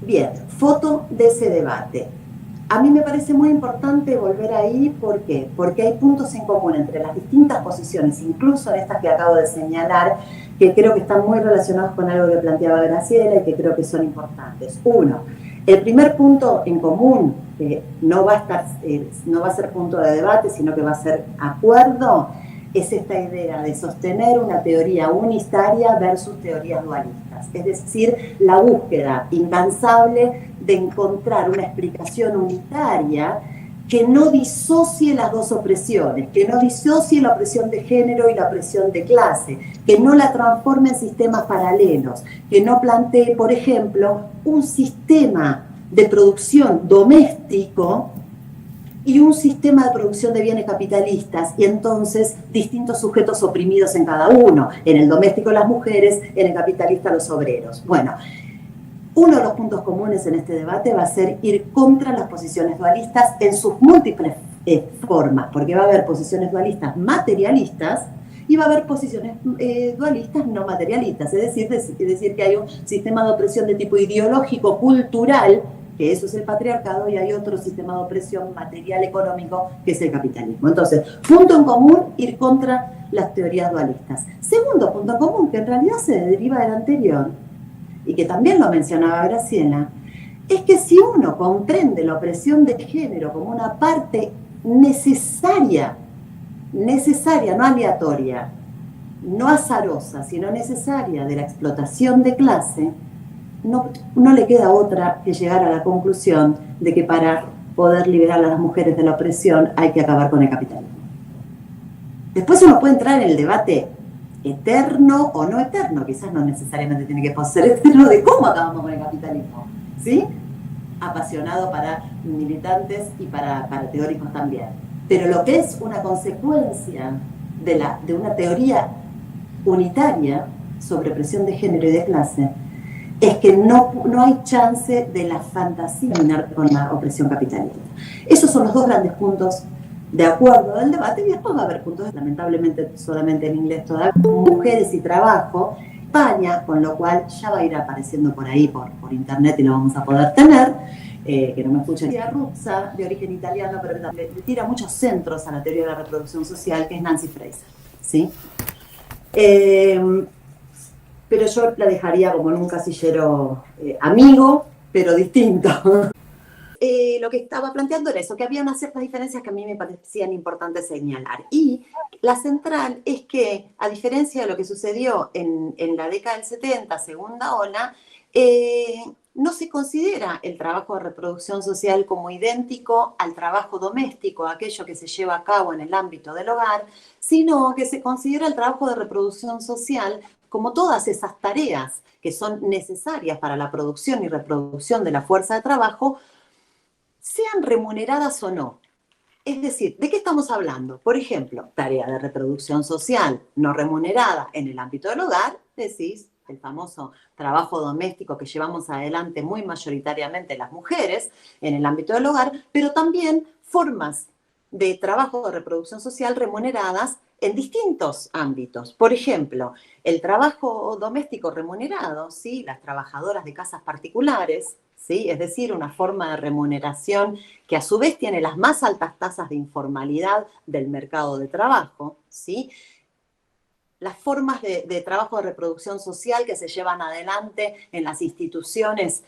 E: bien, foto de ese debate. A mí me parece muy importante volver ahí, ¿por qué? Porque hay puntos en común entre las distintas posiciones, incluso en estas que acabo de señalar, que creo que están muy relacionados con algo que planteaba Graciela y que creo que son importantes. Uno, el primer punto en común, que no va a ser punto de debate, sino que va a ser acuerdo, es esta idea de sostener una teoría unitaria versus teorías dualistas. Es decir, la búsqueda incansable de encontrar una explicación unitaria que no disocie las dos opresiones, que no disocie la opresión de género y la opresión de clase, que no la transforme en sistemas paralelos, que no plantee, por ejemplo, un sistema de producción doméstico y un sistema de producción de bienes capitalistas, y entonces distintos sujetos oprimidos en cada uno, en el doméstico las mujeres, en el capitalista los obreros. Bueno, uno de los puntos comunes en este debate va a ser ir contra las posiciones dualistas en sus múltiples formas, porque va a haber posiciones dualistas materialistas y va a haber posiciones dualistas no materialistas, es decir, que hay un sistema de opresión de tipo ideológico, cultural, que eso es el patriarcado, y hay otro sistema de opresión material económico, que es el capitalismo. Entonces, punto en común, ir contra las teorías dualistas. Segundo punto en común, que en realidad se deriva del anterior, y que también lo mencionaba Graciela, es que si uno comprende la opresión de género como una parte necesaria, no aleatoria, no azarosa, sino necesaria de la explotación de clase, no le queda otra que llegar a la conclusión de que para poder liberar a las mujeres de la opresión hay que acabar con el capitalismo. Después uno puede entrar en el debate eterno o no eterno, quizás no necesariamente tiene que ser eterno, de cómo acabamos con el capitalismo, ¿sí? Apasionado para militantes y para teóricos también. Pero lo que es una consecuencia de una teoría unitaria sobre opresión de género y de clase es que no hay chance de la fantasía de terminar con la opresión capitalista. Esos son los dos grandes puntos de acuerdo del debate, y después va a haber puntos, lamentablemente solamente en inglés todavía, mujeres y trabajo, España, con lo cual ya va a ir apareciendo por ahí, por internet, y lo vamos a poder tener, que no me escuchen. Rusa, de origen italiano, pero le tira muchos centros a la teoría de la reproducción social, que es Nancy Fraser, ¿sí? Pero yo la dejaría como en un casillero amigo, pero distinto. Lo que estaba planteando era eso, que había unas ciertas diferencias que a mí me parecían importantes señalar. Y la central es que, a diferencia de lo que sucedió en la década del 70, segunda ola, no se considera el trabajo de reproducción social como idéntico al trabajo doméstico, aquello que se lleva a cabo en el ámbito del hogar, sino que se considera el trabajo de reproducción social como todas esas tareas que son necesarias para la producción y reproducción de la fuerza de trabajo, sean remuneradas o no. Es decir, ¿de qué estamos hablando? Por ejemplo, tarea de reproducción social no remunerada en el ámbito del hogar, decís, el famoso trabajo doméstico que llevamos adelante muy mayoritariamente las mujeres en el ámbito del hogar, pero también formas de trabajo de reproducción social remuneradas en distintos ámbitos. Por ejemplo, el trabajo doméstico remunerado, ¿sí? Las trabajadoras de casas particulares, ¿sí? Es decir, una forma de remuneración que a su vez tiene las más altas tasas de informalidad del mercado de trabajo, ¿sí? Las formas de trabajo de reproducción social que se llevan adelante en las instituciones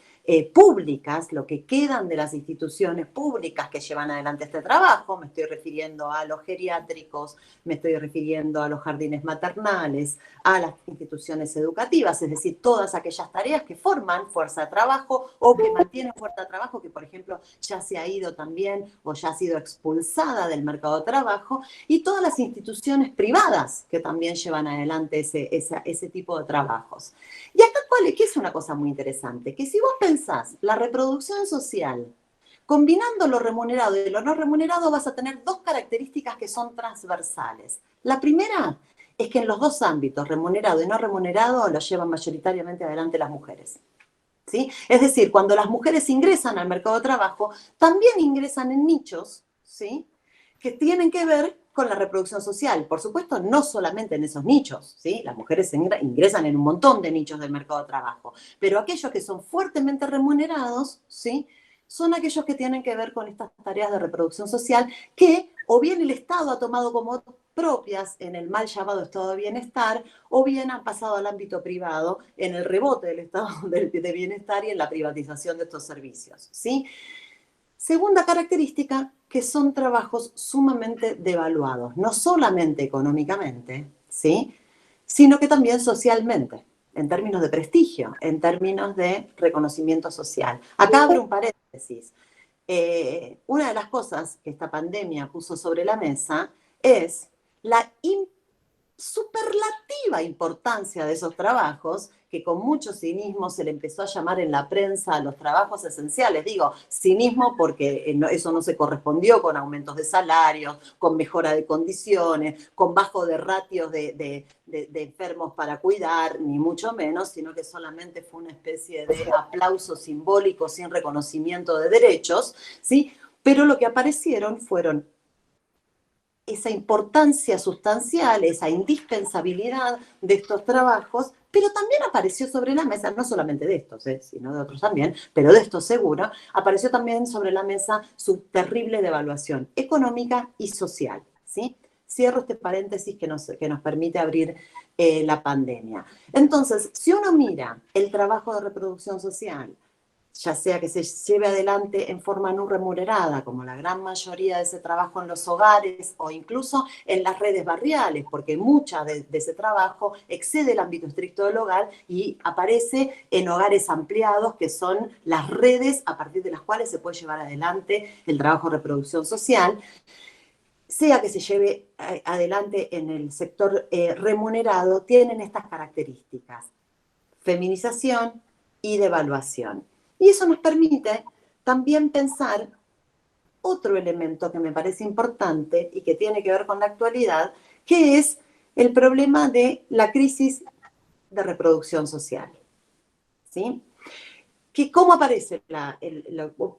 E: públicas, lo que quedan de las instituciones públicas que llevan adelante este trabajo, me estoy refiriendo a los geriátricos, me estoy refiriendo a los jardines maternales, a las instituciones educativas, es decir, todas aquellas tareas que forman fuerza de trabajo o que mantienen fuerza de trabajo, que por ejemplo ya se ha ido también o ya ha sido expulsada del mercado de trabajo, y todas las instituciones privadas que también llevan adelante ese tipo de trabajos. Y acá, ¿qué es una cosa muy interesante? Que si vos pensás la reproducción social, combinando lo remunerado y lo no remunerado, vas a tener dos características que son transversales. La primera es que en los dos ámbitos, remunerado y no remunerado, lo llevan mayoritariamente adelante las mujeres, ¿sí? Es decir, cuando las mujeres ingresan al mercado de trabajo, también ingresan en nichos, ¿sí? Que tienen que ver con la reproducción social. Por supuesto, no solamente en esos nichos, ¿sí? Las mujeres ingresan en un montón de nichos del mercado de trabajo, pero aquellos que son fuertemente remunerados, ¿sí? Son aquellos que tienen que ver con estas tareas de reproducción social que o bien el Estado ha tomado como propias en el mal llamado estado de bienestar, o bien han pasado al ámbito privado en el rebote del estado de bienestar y en la privatización de estos servicios, ¿sí? Segunda característica, que son trabajos sumamente devaluados, no solamente económicamente, ¿sí? Sino que también socialmente, en términos de prestigio, en términos de reconocimiento social. Acá abro un paréntesis. Una de las cosas que esta pandemia puso sobre la mesa es la superlativa importancia de esos trabajos, que con mucho cinismo se le empezó a llamar en la prensa a los trabajos esenciales. Digo, cinismo porque eso no se correspondió con aumentos de salarios, con mejora de condiciones, con bajo de ratios de enfermos para cuidar, ni mucho menos, sino que solamente fue una especie de aplauso simbólico sin reconocimiento de derechos, ¿sí? Pero lo que aparecieron fueron esa importancia sustancial, esa indispensabilidad de estos trabajos, pero también apareció sobre la mesa, no solamente de estos, sino de otros también, pero de estos seguro, apareció también sobre la mesa su terrible devaluación económica y social, ¿sí? Cierro este paréntesis que nos permite abrir la pandemia. Entonces, si uno mira el trabajo de reproducción social, ya sea que se lleve adelante en forma no remunerada, como la gran mayoría de ese trabajo en los hogares o incluso en las redes barriales, porque mucha de ese trabajo excede el ámbito estricto del hogar y aparece en hogares ampliados, que son las redes a partir de las cuales se puede llevar adelante el trabajo de reproducción social, sea que se lleve adelante en el sector remunerado, tienen estas características: feminización y devaluación. Y eso nos permite también pensar otro elemento que me parece importante y que tiene que ver con la actualidad, que es el problema de la crisis de reproducción social, ¿sí? ¿Cómo aparece?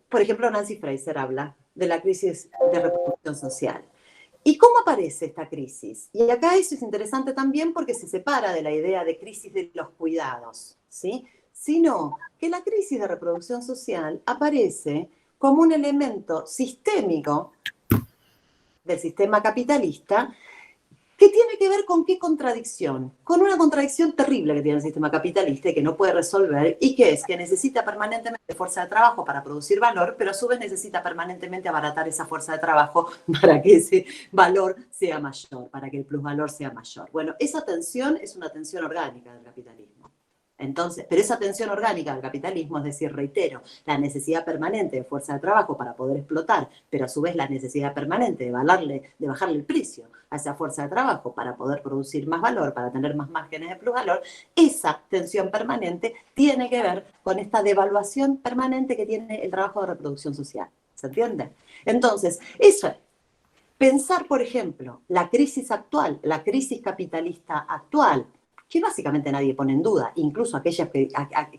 E: Por ejemplo, Nancy Fraser habla de la crisis de reproducción social. ¿Y cómo aparece esta crisis? Y acá eso es interesante también porque se separa de la idea de crisis de los cuidados, ¿sí? Sino que la crisis de reproducción social aparece como un elemento sistémico del sistema capitalista que tiene que ver con qué contradicción, con una contradicción terrible que tiene el sistema capitalista y que no puede resolver, y que es que necesita permanentemente fuerza de trabajo para producir valor, pero a su vez necesita permanentemente abaratar esa fuerza de trabajo para que ese valor sea mayor, para que el plusvalor sea mayor. Bueno, esa tensión es una tensión orgánica del capitalismo. Entonces, pero esa tensión orgánica del capitalismo, es decir, reitero, la necesidad permanente de fuerza de trabajo para poder explotar, pero a su vez la necesidad permanente de bajarle el precio a esa fuerza de trabajo para poder producir más valor, para tener más márgenes de plusvalor, esa tensión permanente tiene que ver con esta devaluación permanente que tiene el trabajo de reproducción social. ¿Se entiende? Entonces, eso es. Pensar, por ejemplo, la crisis actual, la crisis capitalista actual, que básicamente nadie pone en duda, incluso aquellas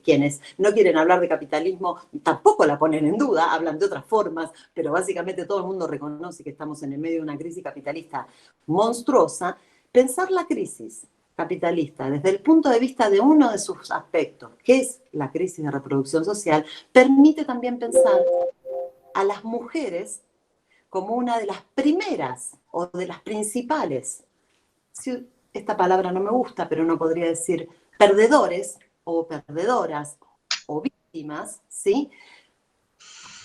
E: quienes no quieren hablar de capitalismo tampoco la ponen en duda, hablan de otras formas, pero básicamente todo el mundo reconoce que estamos en el medio de una crisis capitalista monstruosa. Pensar la crisis capitalista desde el punto de vista de uno de sus aspectos, que es la crisis de reproducción social, permite también pensar a las mujeres como una de las primeras o de las principales, esta palabra no me gusta, pero uno podría decir perdedores o perdedoras o víctimas, ¿sí?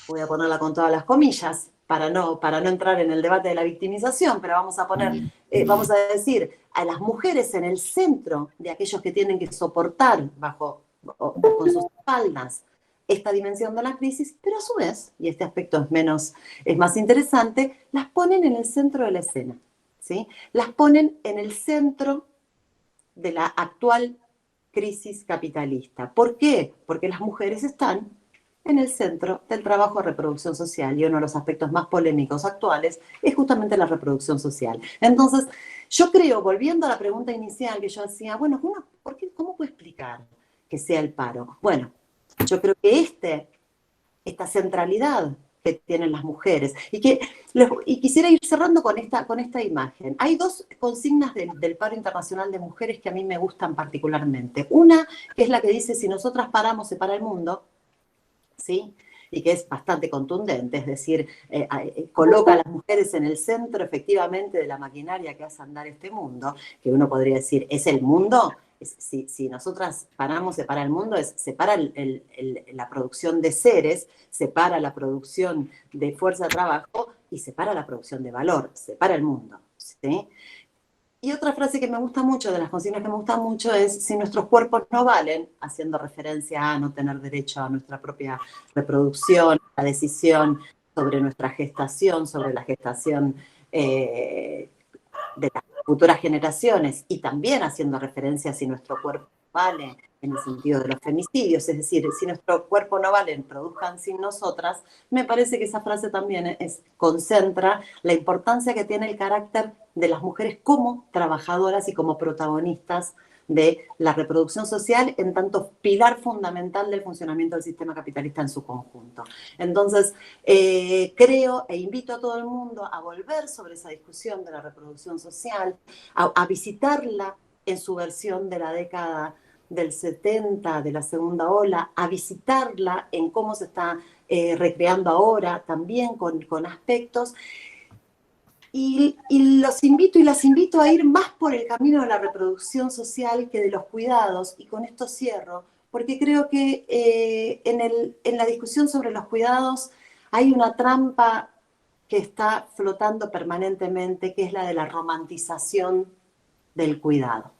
E: Voy a ponerla con todas las comillas para no entrar en el debate de la victimización, pero vamos a decir a las mujeres en el centro de aquellos que tienen que soportar con sus espaldas esta dimensión de la crisis, pero a su vez, y este aspecto es más interesante, las ponen en el centro de la escena. ¿Sí? Las ponen en el centro de la actual crisis capitalista. ¿Por qué? Porque las mujeres están en el centro del trabajo de reproducción social y uno de los aspectos más polémicos actuales es justamente la reproducción social. Entonces, yo creo, volviendo a la pregunta inicial que yo hacía, bueno, ¿cómo puedo explicar que sea el paro? Bueno, yo creo que esta centralidad que tienen las mujeres. Y quisiera ir cerrando con esta imagen. Hay dos consignas del paro internacional de mujeres que a mí me gustan particularmente. Una, que es la que dice, si nosotras paramos, se para el mundo, ¿sí? Y que es bastante contundente, es decir, coloca a las mujeres en el centro efectivamente de la maquinaria que hace andar este mundo, que uno podría decir, ¿es el mundo? Si nosotras paramos, se para el mundo, se para la producción de seres, se para la producción de fuerza de trabajo y se para la producción de valor, se para el mundo, ¿sí? Y otra frase que me gusta mucho, de las consignas que me gustan mucho, es si nuestros cuerpos no valen, haciendo referencia a no tener derecho a nuestra propia reproducción, a la decisión sobre nuestra gestación, sobre la gestación de las futuras generaciones, y también haciendo referencia a si nuestro cuerpo vale en el sentido de los femicidios, es decir, si nuestro cuerpo no vale, produzcan sin nosotras, me parece que esa frase también concentra la importancia que tiene el carácter de las mujeres como trabajadoras y como protagonistas de la reproducción social en tanto pilar fundamental del funcionamiento del sistema capitalista en su conjunto. Entonces, creo e invito a todo el mundo a volver sobre esa discusión de la reproducción social, a visitarla en su versión de la década del 70, de la segunda ola, a visitarla en cómo se está recreando ahora, también con aspectos. Y los invito y las invito a ir más por el camino de la reproducción social que de los cuidados, y con esto cierro, porque creo que en la discusión sobre los cuidados hay una trampa que está flotando permanentemente, que es la de la romantización del cuidado.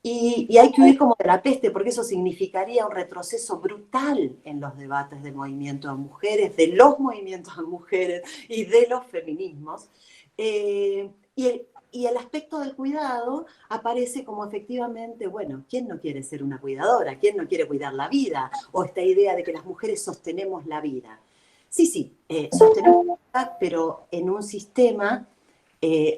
E: Y hay que huir como de la peste, porque eso significaría un retroceso brutal en los debates del movimiento de mujeres, de los movimientos de mujeres y de los feminismos. Y el aspecto del cuidado aparece como efectivamente, bueno, ¿quién no quiere ser una cuidadora? ¿Quién no quiere cuidar la vida? O esta idea de que las mujeres sostenemos la vida. Sí, sostenemos la vida, pero en un sistema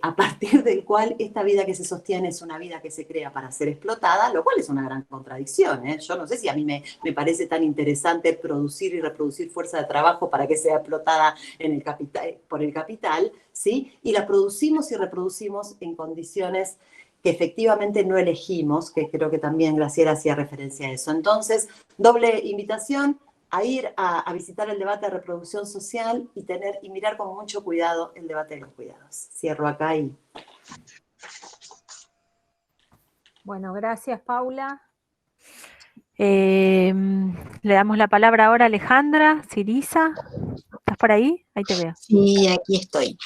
E: a partir del cual esta vida que se sostiene es una vida que se crea para ser explotada, lo cual es una gran contradicción, ¿eh? Yo no sé si a mí me parece tan interesante producir y reproducir fuerza de trabajo para que sea explotada por el capital, ¿sí? Y la producimos y reproducimos en condiciones que efectivamente no elegimos, que creo que también Graciela hacía referencia a eso. Entonces, doble invitación a ir a visitar el debate de reproducción social y mirar con mucho cuidado el debate de los cuidados. Cierro acá y...
F: Bueno, gracias, Paula. Le damos la palabra ahora a Alejandra Siriza. ¿Estás por ahí? Ahí te veo.
D: Sí, aquí estoy.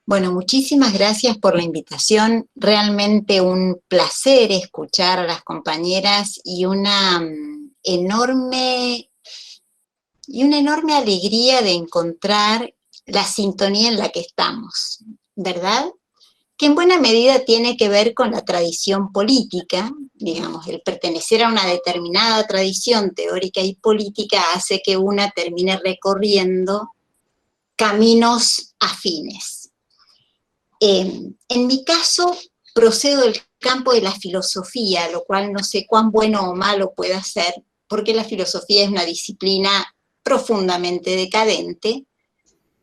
D: Bueno, muchísimas gracias por la invitación. Realmente un placer escuchar a las compañeras y una enorme alegría de encontrar la sintonía en la que estamos, ¿verdad? Que en buena medida tiene que ver con la tradición política, digamos, el pertenecer a una determinada tradición teórica y política hace que una termine recorriendo caminos afines. En mi caso, procedo del campo de la filosofía, lo cual no sé cuán bueno o malo pueda ser, porque la filosofía es una disciplina profundamente decadente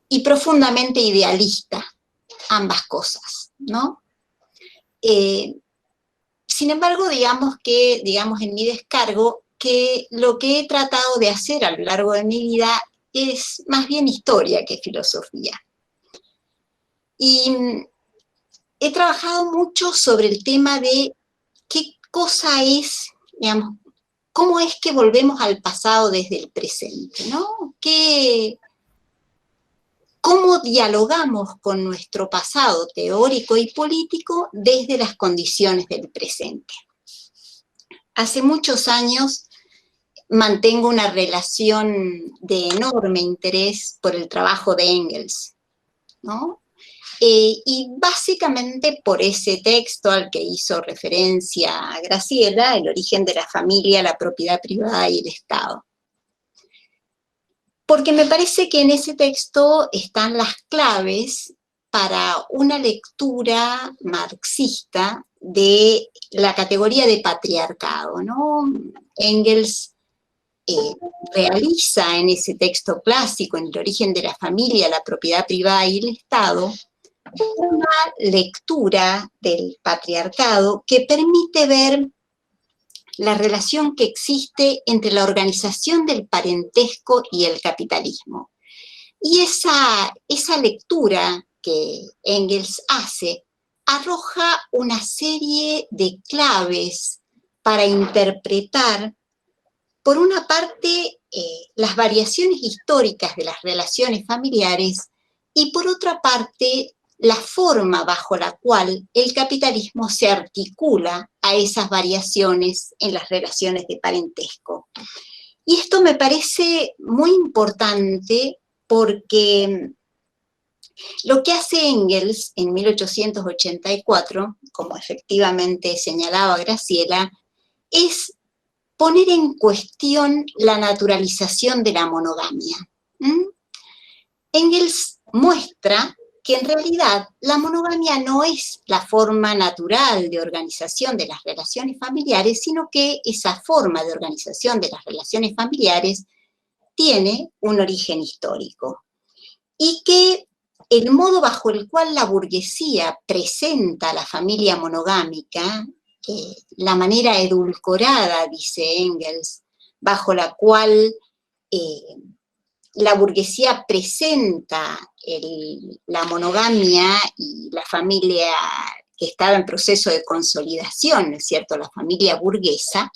D: y profundamente idealista, ambas cosas, ¿no? Sin embargo, digamos en mi descargo, que lo que he tratado de hacer a lo largo de mi vida es más bien historia que filosofía. Y he trabajado mucho sobre el tema de qué cosa es, digamos, cómo es que volvemos al pasado desde el presente, ¿no? ¿Cómo dialogamos con nuestro pasado teórico y político desde las condiciones del presente? Hace muchos años mantengo una relación de enorme interés por el trabajo de Engels, ¿no? Y básicamente por ese texto al que hizo referencia Graciela, El origen de la familia, la propiedad privada y el Estado. Porque me parece que en ese texto están las claves para una lectura marxista de la categoría de patriarcado, ¿no? Engels realiza en ese texto clásico, en El origen de la familia, la propiedad privada y el Estado, una lectura del patriarcado que permite ver la relación que existe entre la organización del parentesco y el capitalismo. Y esa lectura que Engels hace arroja una serie de claves para interpretar, por una parte, las variaciones históricas de las relaciones familiares y por otra parte, la forma bajo la cual el capitalismo se articula a esas variaciones en las relaciones de parentesco. Y esto me parece muy importante porque lo que hace Engels en 1884, como efectivamente señalaba Graciela, es poner en cuestión la naturalización de la monogamia. Engels muestra que en realidad la monogamia no es la forma natural de organización de las relaciones familiares, sino que esa forma de organización de las relaciones familiares tiene un origen histórico. Y que el modo bajo el cual la burguesía presenta a la familia monogámica, la manera edulcorada, dice Engels, bajo la cual la burguesía presenta la monogamia y la familia que estaba en proceso de consolidación, ¿no es cierto?, la familia burguesa,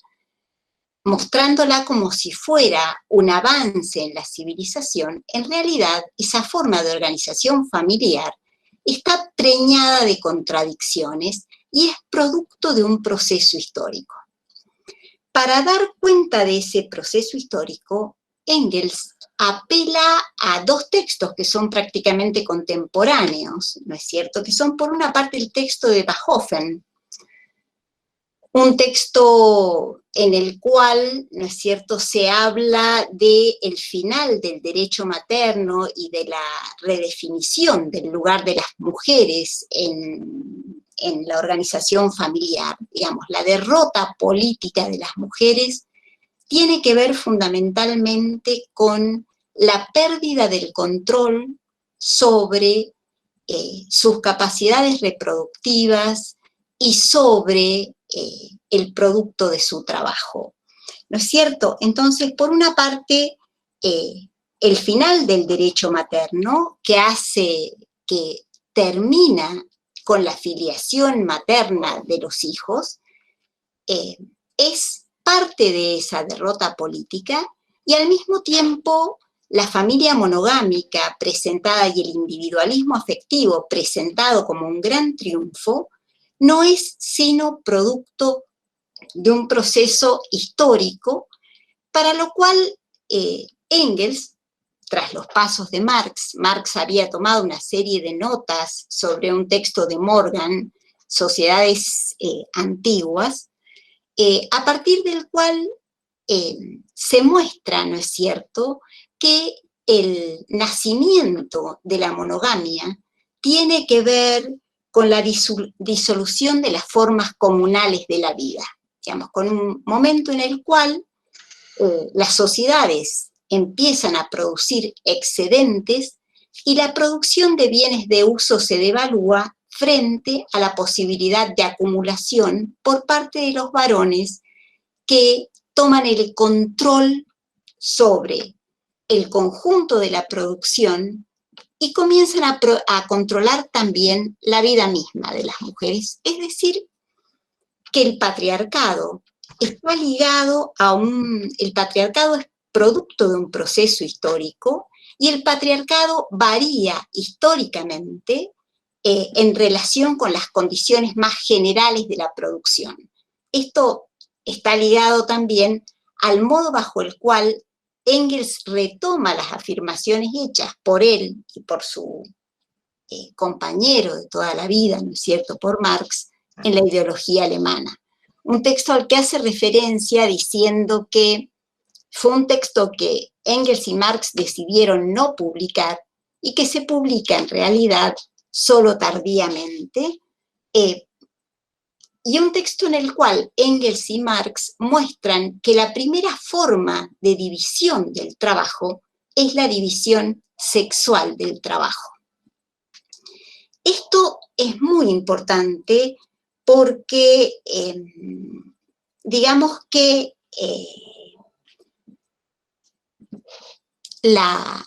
D: mostrándola como si fuera un avance en la civilización. En realidad, esa forma de organización familiar está preñada de contradicciones y es producto de un proceso histórico. Para dar cuenta de ese proceso histórico, Engels apela a dos textos que son prácticamente contemporáneos, ¿no es cierto?, que son por una parte el texto de Bachofen, un texto en el cual, ¿no es cierto?, se habla del final del derecho materno y de la redefinición del lugar de las mujeres en la organización familiar. Digamos, la derrota política de las mujeres tiene que ver fundamentalmente con la pérdida del control sobre sus capacidades reproductivas y sobre el producto de su trabajo, ¿no es cierto? Entonces, por una parte, el final del derecho materno, que termina con la filiación materna de los hijos, es parte de esa derrota política, y al mismo tiempo la familia monogámica presentada y el individualismo afectivo presentado como un gran triunfo, no es sino producto de un proceso histórico, para lo cual Engels, tras los pasos de Marx había tomado una serie de notas sobre un texto de Morgan, Sociedades Antiguas, a partir del cual se muestra, ¿no es cierto?, que el nacimiento de la monogamia tiene que ver con la disolución de las formas comunales de la vida, digamos, con un momento en el cual las sociedades empiezan a producir excedentes y la producción de bienes de uso se devalúa frente a la posibilidad de acumulación por parte de los varones que toman el control sobre el conjunto de la producción y comienzan a controlar también la vida misma de las mujeres. Es decir, que el patriarcado está ligado el patriarcado es producto de un proceso histórico y el patriarcado varía históricamente en relación con las condiciones más generales de la producción. Esto está ligado también al modo bajo el cual Engels retoma las afirmaciones hechas por él y por su compañero de toda la vida, ¿no es cierto?, por Marx, en la ideología alemana. Un texto al que hace referencia diciendo que fue un texto que Engels y Marx decidieron no publicar y que se publica en realidad solo tardíamente, y un texto en el cual Engels y Marx muestran que la primera forma de división del trabajo es la división sexual del trabajo. Esto es muy importante porque, digamos que la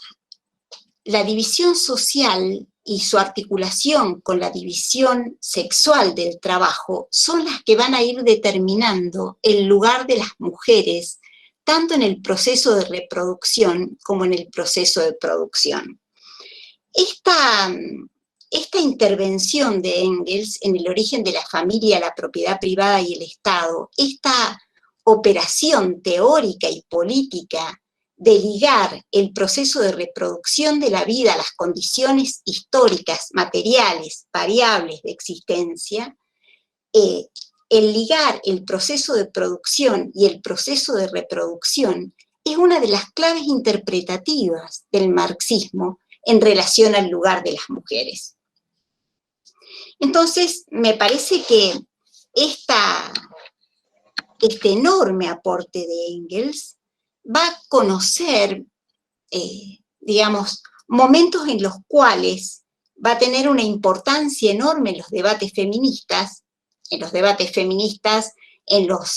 D: división social y su articulación con la división sexual del trabajo son las que van a ir determinando el lugar de las mujeres, tanto en el proceso de reproducción como en el proceso de producción. Esta intervención de Engels en el origen de la familia, la propiedad privada y el Estado, esta operación teórica y política de ligar el proceso de reproducción de la vida a las condiciones históricas, materiales, variables de existencia, el ligar el proceso de producción y el proceso de reproducción es una de las claves interpretativas del marxismo en relación al lugar de las mujeres. Entonces, me parece que este enorme aporte de Engels va a conocer, digamos, momentos en los cuales va a tener una importancia enorme en los debates feministas, en los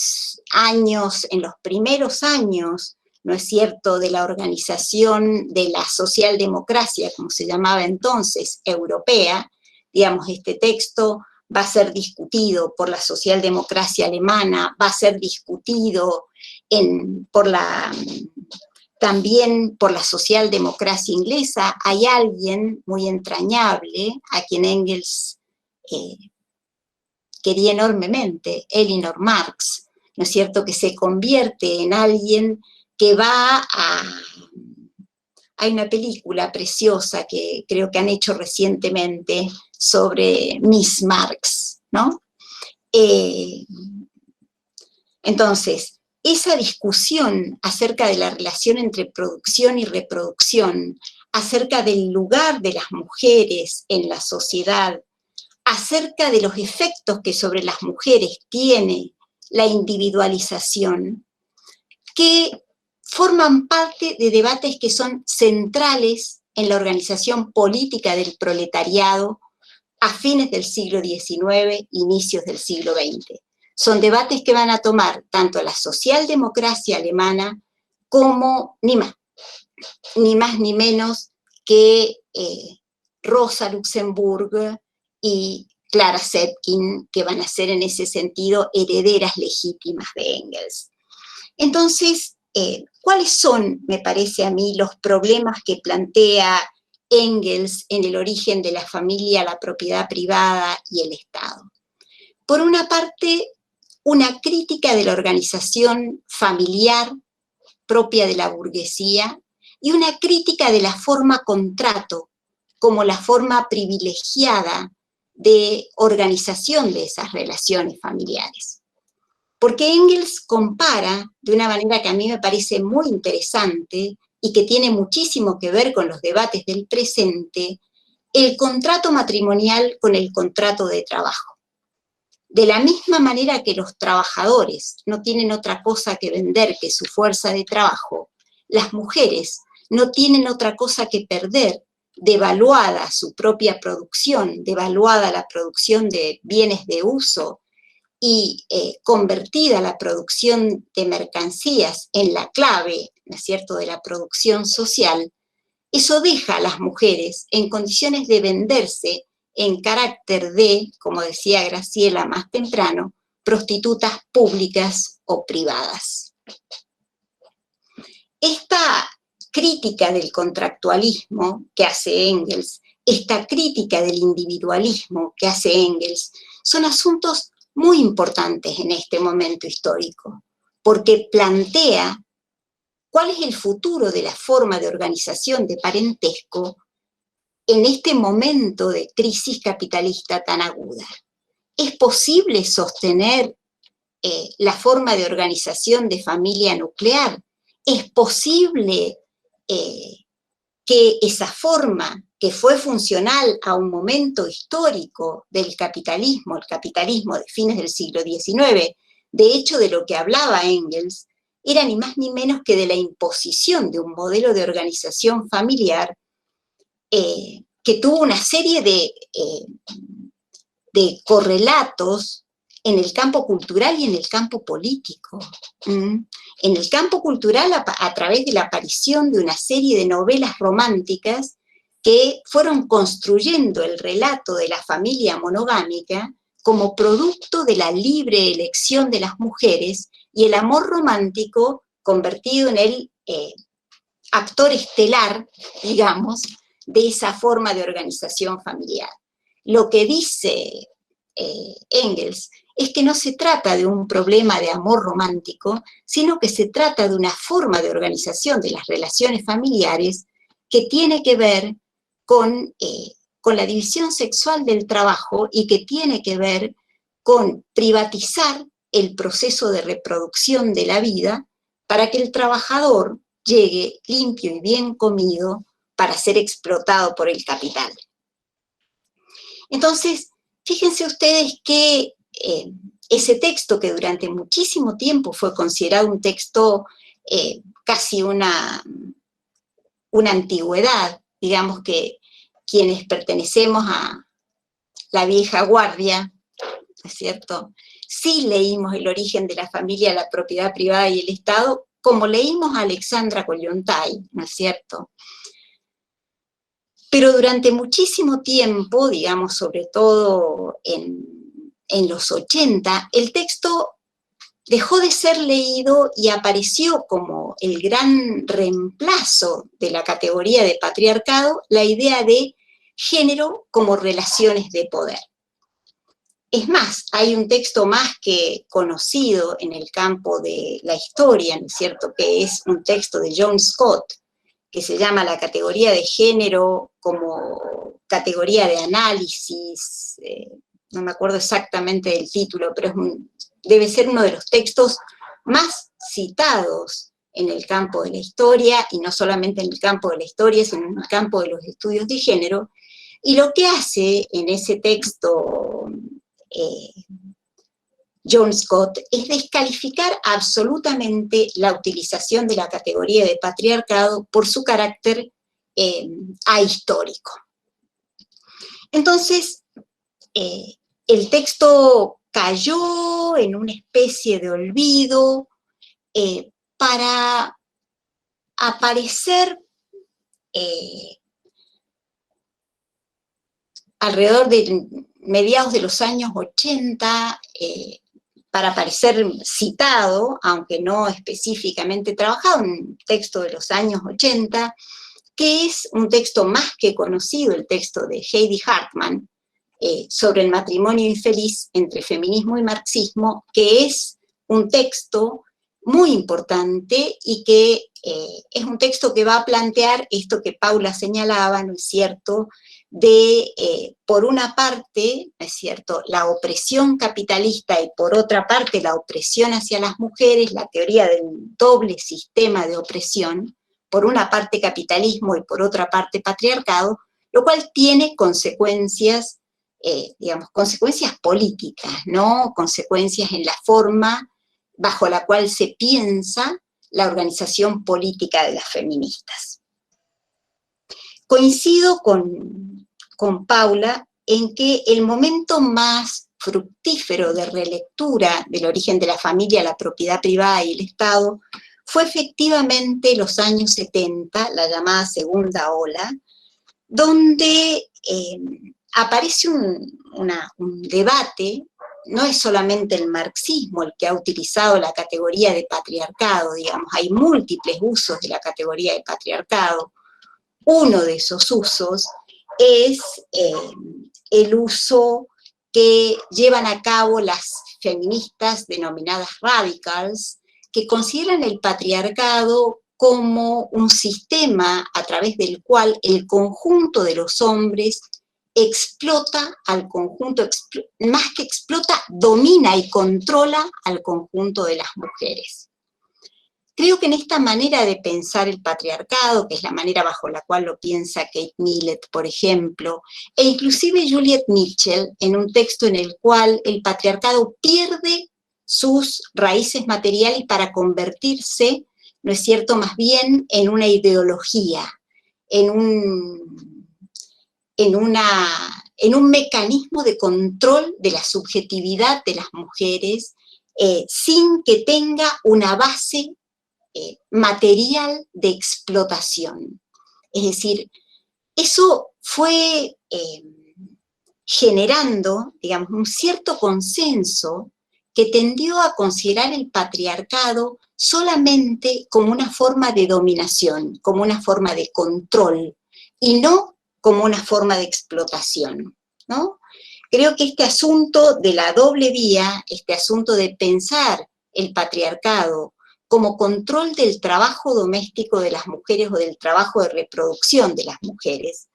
D: primeros años, ¿no es cierto?, de la organización de la socialdemocracia, como se llamaba entonces, europea. Digamos, este texto va a ser discutido por la socialdemocracia alemana, va a ser discutido también por la socialdemocracia inglesa. Hay alguien muy entrañable a quien Engels quería enormemente, Elinor Marx, ¿no es cierto?, que se convierte en alguien que va a... Hay una película preciosa que creo que han hecho recientemente sobre Miss Marx, ¿no? Entonces, esa discusión acerca de la relación entre producción y reproducción, acerca del lugar de las mujeres en la sociedad, acerca de los efectos que sobre las mujeres tiene la individualización, que forman parte de debates que son centrales en la organización política del proletariado a fines del siglo XIX, inicios del siglo XX. Son debates que van a tomar tanto la socialdemocracia alemana como, ni más ni menos que Rosa Luxemburg y Clara Zetkin, que van a ser en ese sentido herederas legítimas de Engels. Entonces, ¿cuáles son, me parece a mí, los problemas que plantea Engels en el origen de la familia, la propiedad privada y el Estado? Por una parte, una crítica de la organización familiar propia de la burguesía y una crítica de la forma contrato como la forma privilegiada de organización de esas relaciones familiares. Porque Engels compara, de una manera que a mí me parece muy interesante y que tiene muchísimo que ver con los debates del presente, el contrato matrimonial con el contrato de trabajo. De la misma manera que los trabajadores no tienen otra cosa que vender que su fuerza de trabajo, las mujeres no tienen otra cosa que perder, devaluada su propia producción, devaluada la producción de bienes de uso, y convertida la producción de mercancías en la clave, ¿no es cierto?, de la producción social, eso deja a las mujeres en condiciones de venderse en carácter de, como decía Graciela más temprano, prostitutas públicas o privadas. Esta crítica del contractualismo que hace Engels, esta crítica del individualismo que hace Engels, son asuntos muy importantes en este momento histórico, porque plantea cuál es el futuro de la forma de organización de parentesco en este momento de crisis capitalista tan aguda. ¿Es posible sostener la forma de organización de familia nuclear? ¿Es posible que esa forma que fue funcional a un momento histórico del capitalismo, el capitalismo de fines del siglo XIX, de hecho de lo que hablaba Engels, era ni más ni menos que de la imposición de un modelo de organización familiar que tuvo una serie de correlatos en el campo cultural y en el campo político. En el campo cultural a través de la aparición de una serie de novelas románticas que fueron construyendo el relato de la familia monogámica como producto de la libre elección de las mujeres y el amor romántico convertido en el actor estelar, digamos, de esa forma de organización familiar. Lo que dice Engels es que no se trata de un problema de amor romántico, sino que se trata de una forma de organización de las relaciones familiares que tiene que ver con la división sexual del trabajo y que tiene que ver con privatizar el proceso de reproducción de la vida para que el trabajador llegue limpio y bien comido para ser explotado por el capital. Entonces, fíjense ustedes que ese texto, que durante muchísimo tiempo fue considerado un texto casi una antigüedad, digamos que quienes pertenecemos a la vieja guardia, ¿no es cierto?, sí leímos El origen de la familia, la propiedad privada y el Estado, como leímos a Alexandra Kollontai, ¿no es cierto? Pero durante muchísimo tiempo, digamos, sobre todo en los 80, el texto dejó de ser leído y apareció como el gran reemplazo de la categoría de patriarcado, la idea de género como relaciones de poder. Es más, hay un texto más que conocido en el campo de la historia, ¿no es cierto?, que es un texto de John Scott, que se llama La categoría de género como categoría de análisis, no me acuerdo exactamente del título, pero debe ser uno de los textos más citados en el campo de la historia, y no solamente en el campo de la historia, sino en el campo de los estudios de género. Y lo que hace en ese texto John Scott es descalificar absolutamente la utilización de la categoría de patriarcado por su carácter ahistórico. Entonces, el texto cayó en una especie de olvido para aparecer alrededor de mediados de los años 80, para aparecer citado, aunque no específicamente trabajado, un texto de los años 80, que es un texto más que conocido, el texto de Heidi Hartman, sobre el matrimonio infeliz entre feminismo y marxismo, que es un texto muy importante y que es un texto que va a plantear esto que Paula señalaba, ¿no es cierto?, de, por una parte, ¿no es cierto?, la opresión capitalista y por otra parte la opresión hacia las mujeres, la teoría del doble sistema de opresión, por una parte capitalismo y por otra parte patriarcado, lo cual tiene consecuencias, digamos, consecuencias políticas, ¿no?, consecuencias en la forma bajo la cual se piensa la organización política de las feministas. Coincido con Paula en que el momento más fructífero de relectura del origen de la familia, la propiedad privada y el Estado fue efectivamente los años 70, la llamada segunda ola, donde aparece un debate. No es solamente el marxismo el que ha utilizado la categoría de patriarcado, digamos, hay múltiples usos de la categoría de patriarcado. Uno de esos usos es el uso que llevan a cabo las feministas denominadas radicals, que consideran el patriarcado como un sistema a través del cual el conjunto de los hombres explota al conjunto, más que explota, domina y controla al conjunto de las mujeres. Creo que en esta manera de pensar el patriarcado, que es la manera bajo la cual lo piensa Kate Millett, por ejemplo, e inclusive Juliet Mitchell, en un texto en el cual el patriarcado pierde sus raíces materiales para convertirse, ¿no es cierto?, más bien en una ideología, en un mecanismo de control de la subjetividad de las mujeres, sin que tenga una base material de explotación. Es decir, eso fue generando, digamos, un cierto consenso que tendió a considerar el patriarcado solamente como una forma de dominación, como una forma de control, y no como una forma de explotación, ¿no? Creo que este asunto de la doble vía, este asunto de pensar el patriarcado como control del trabajo doméstico de las mujeres o del trabajo de reproducción de las mujeres,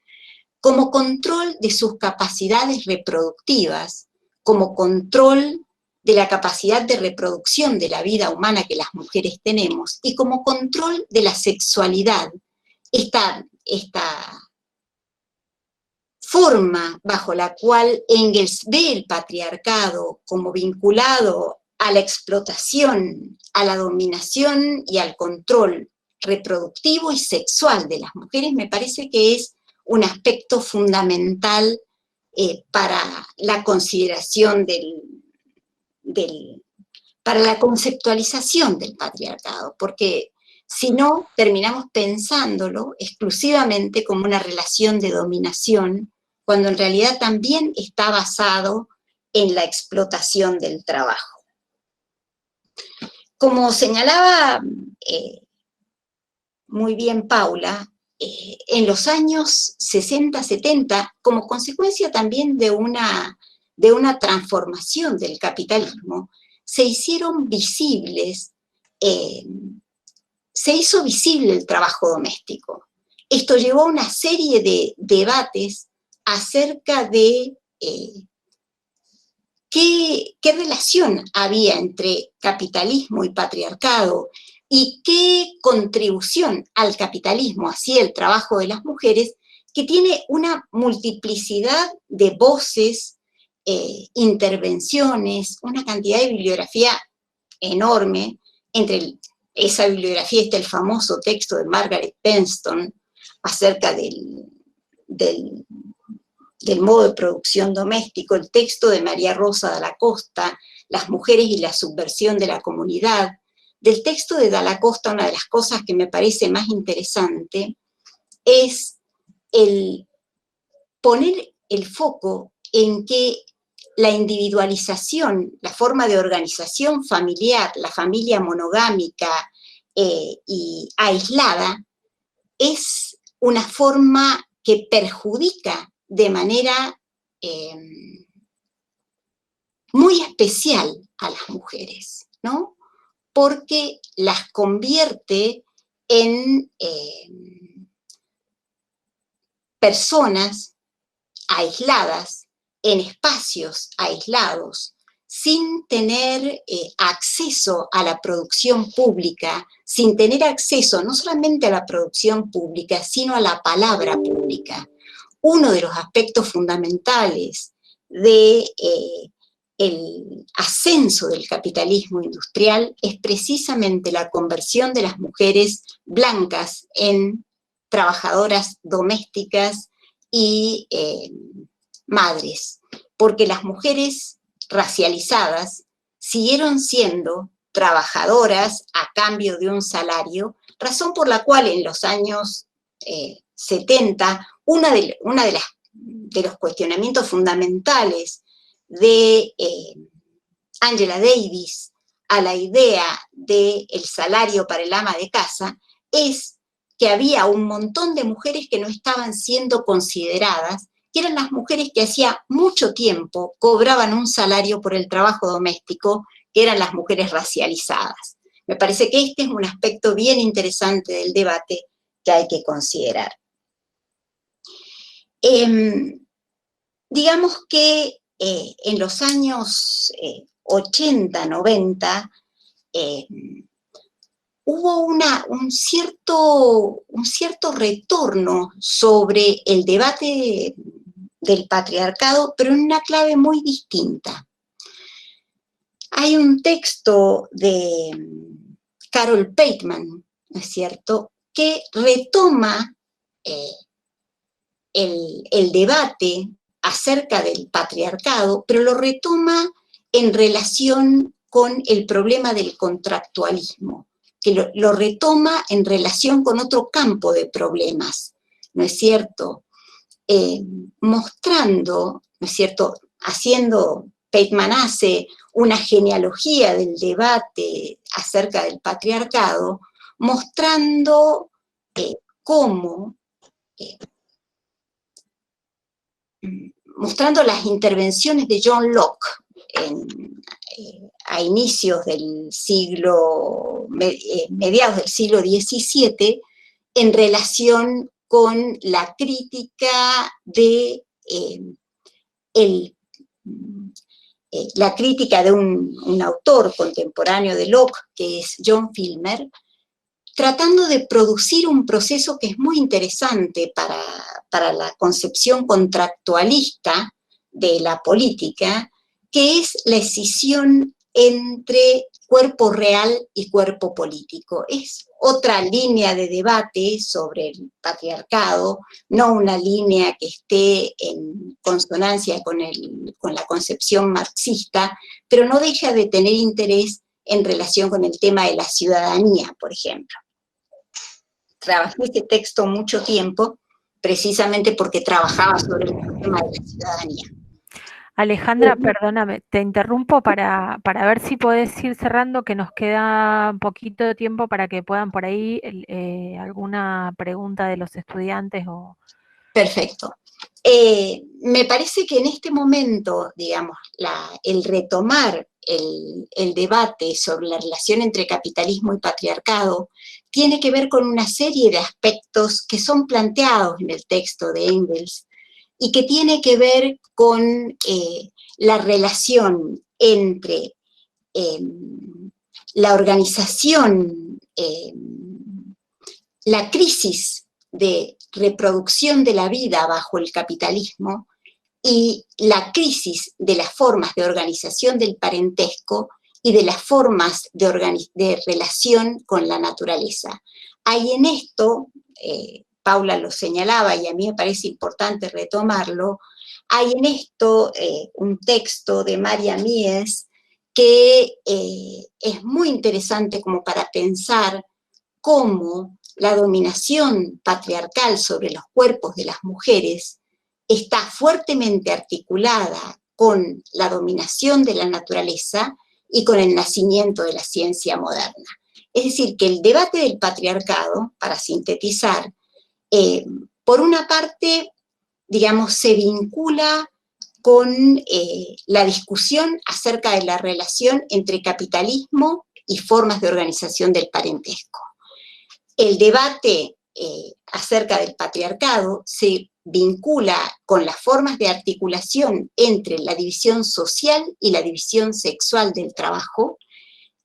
D: como control de sus capacidades reproductivas, como control de la capacidad de reproducción de la vida humana que las mujeres tenemos y como control de la sexualidad. Esta forma bajo la cual Engels ve el patriarcado como vinculado a la explotación, a la dominación y al control reproductivo y sexual de las mujeres, me parece que es un aspecto fundamental para la consideración para la conceptualización del patriarcado, porque si no, terminamos pensándolo exclusivamente como una relación de dominación, cuando en realidad también está basado en la explotación del trabajo. Como señalaba muy bien Paula, en los años 60, 70, como consecuencia también de una transformación del capitalismo, se hicieron visibles, se hizo visible el trabajo doméstico. Esto llevó a una serie de debates acerca de qué relación había entre capitalismo y patriarcado y qué contribución al capitalismo hacía el trabajo de las mujeres, que tiene una multiplicidad de voces, intervenciones, una cantidad de bibliografía enorme. Entre esa bibliografía está el famoso texto de Margaret Penston acerca del modo de producción doméstico, el texto de María Rosa Dalla Costa, Las mujeres y la subversión de la comunidad. Del texto de Dalla Costa, una de las cosas que me parece más interesante es el poner el foco en que la individualización, la forma de organización familiar, la familia monogámica y aislada, es una forma que perjudica de manera muy especial a las mujeres, ¿no? Porque las convierte en personas aisladas, en espacios aislados, sin tener acceso a la producción pública, sin tener acceso no solamente a la producción pública, sino a la palabra pública. Uno de los aspectos fundamentales del ascenso del capitalismo industrial es precisamente la conversión de las mujeres blancas en trabajadoras domésticas y madres, porque las mujeres racializadas siguieron siendo trabajadoras a cambio de un salario, razón por la cual en los años 70 uno de los cuestionamientos fundamentales de Angela Davis a la idea del salario para el ama de casa es que había un montón de mujeres que no estaban siendo consideradas, que eran las mujeres que hacía mucho tiempo cobraban un salario por el trabajo doméstico, que eran las mujeres racializadas. Me parece que este es un aspecto bien interesante del debate que hay que considerar. Digamos que en los años 80, 90, hubo un cierto retorno sobre el debate del patriarcado, pero en una clave muy distinta. Hay un texto de Carol Pateman, ¿no es cierto?, que retoma el debate acerca del patriarcado, pero lo retoma en relación con el problema del contractualismo, que lo retoma en relación con otro campo de problemas, ¿no es cierto?, mostrando, ¿no es cierto?, Pateman hace una genealogía del debate acerca del patriarcado, mostrando cómo, mostrando las intervenciones de John Locke a inicios del siglo, mediados del siglo XVII, en relación con la crítica de la crítica de un autor contemporáneo de Locke, que es John Filmer, tratando de producir un proceso que es muy interesante para la concepción contractualista de la política, que es la escisión entre cuerpo real y cuerpo político. Es otra línea de debate sobre el patriarcado, no una línea que esté en consonancia con la concepción marxista, pero no deja de tener interés en relación con el tema de la ciudadanía, por ejemplo. Trabajé este texto mucho tiempo, precisamente porque trabajaba sobre el tema de la ciudadanía.
F: Alejandra, perdóname, te interrumpo para ver si podés ir cerrando, que nos queda un poquito de tiempo para que puedan por ahí alguna pregunta de los estudiantes o...
D: Perfecto. Me parece que en este momento, digamos, el retomar el debate sobre la relación entre capitalismo y patriarcado tiene que ver con una serie de aspectos que son planteados en el texto de Engels y que tiene que ver con la relación entre la organización, la crisis de reproducción de la vida bajo el capitalismo y la crisis de las formas de organización del parentesco y de las formas de relación con la naturaleza. Hay en esto, Paula lo señalaba y a mí me parece importante retomarlo, hay en esto un texto de Maria Mies que es muy interesante como para pensar cómo la dominación patriarcal sobre los cuerpos de las mujeres está fuertemente articulada con la dominación de la naturaleza y con el nacimiento de la ciencia moderna. Es decir, que el debate del patriarcado, para sintetizar, por una parte, digamos, se vincula con la discusión acerca de la relación entre capitalismo y formas de organización del parentesco. El debate acerca del patriarcado se vincula con las formas de articulación entre la división social y la división sexual del trabajo,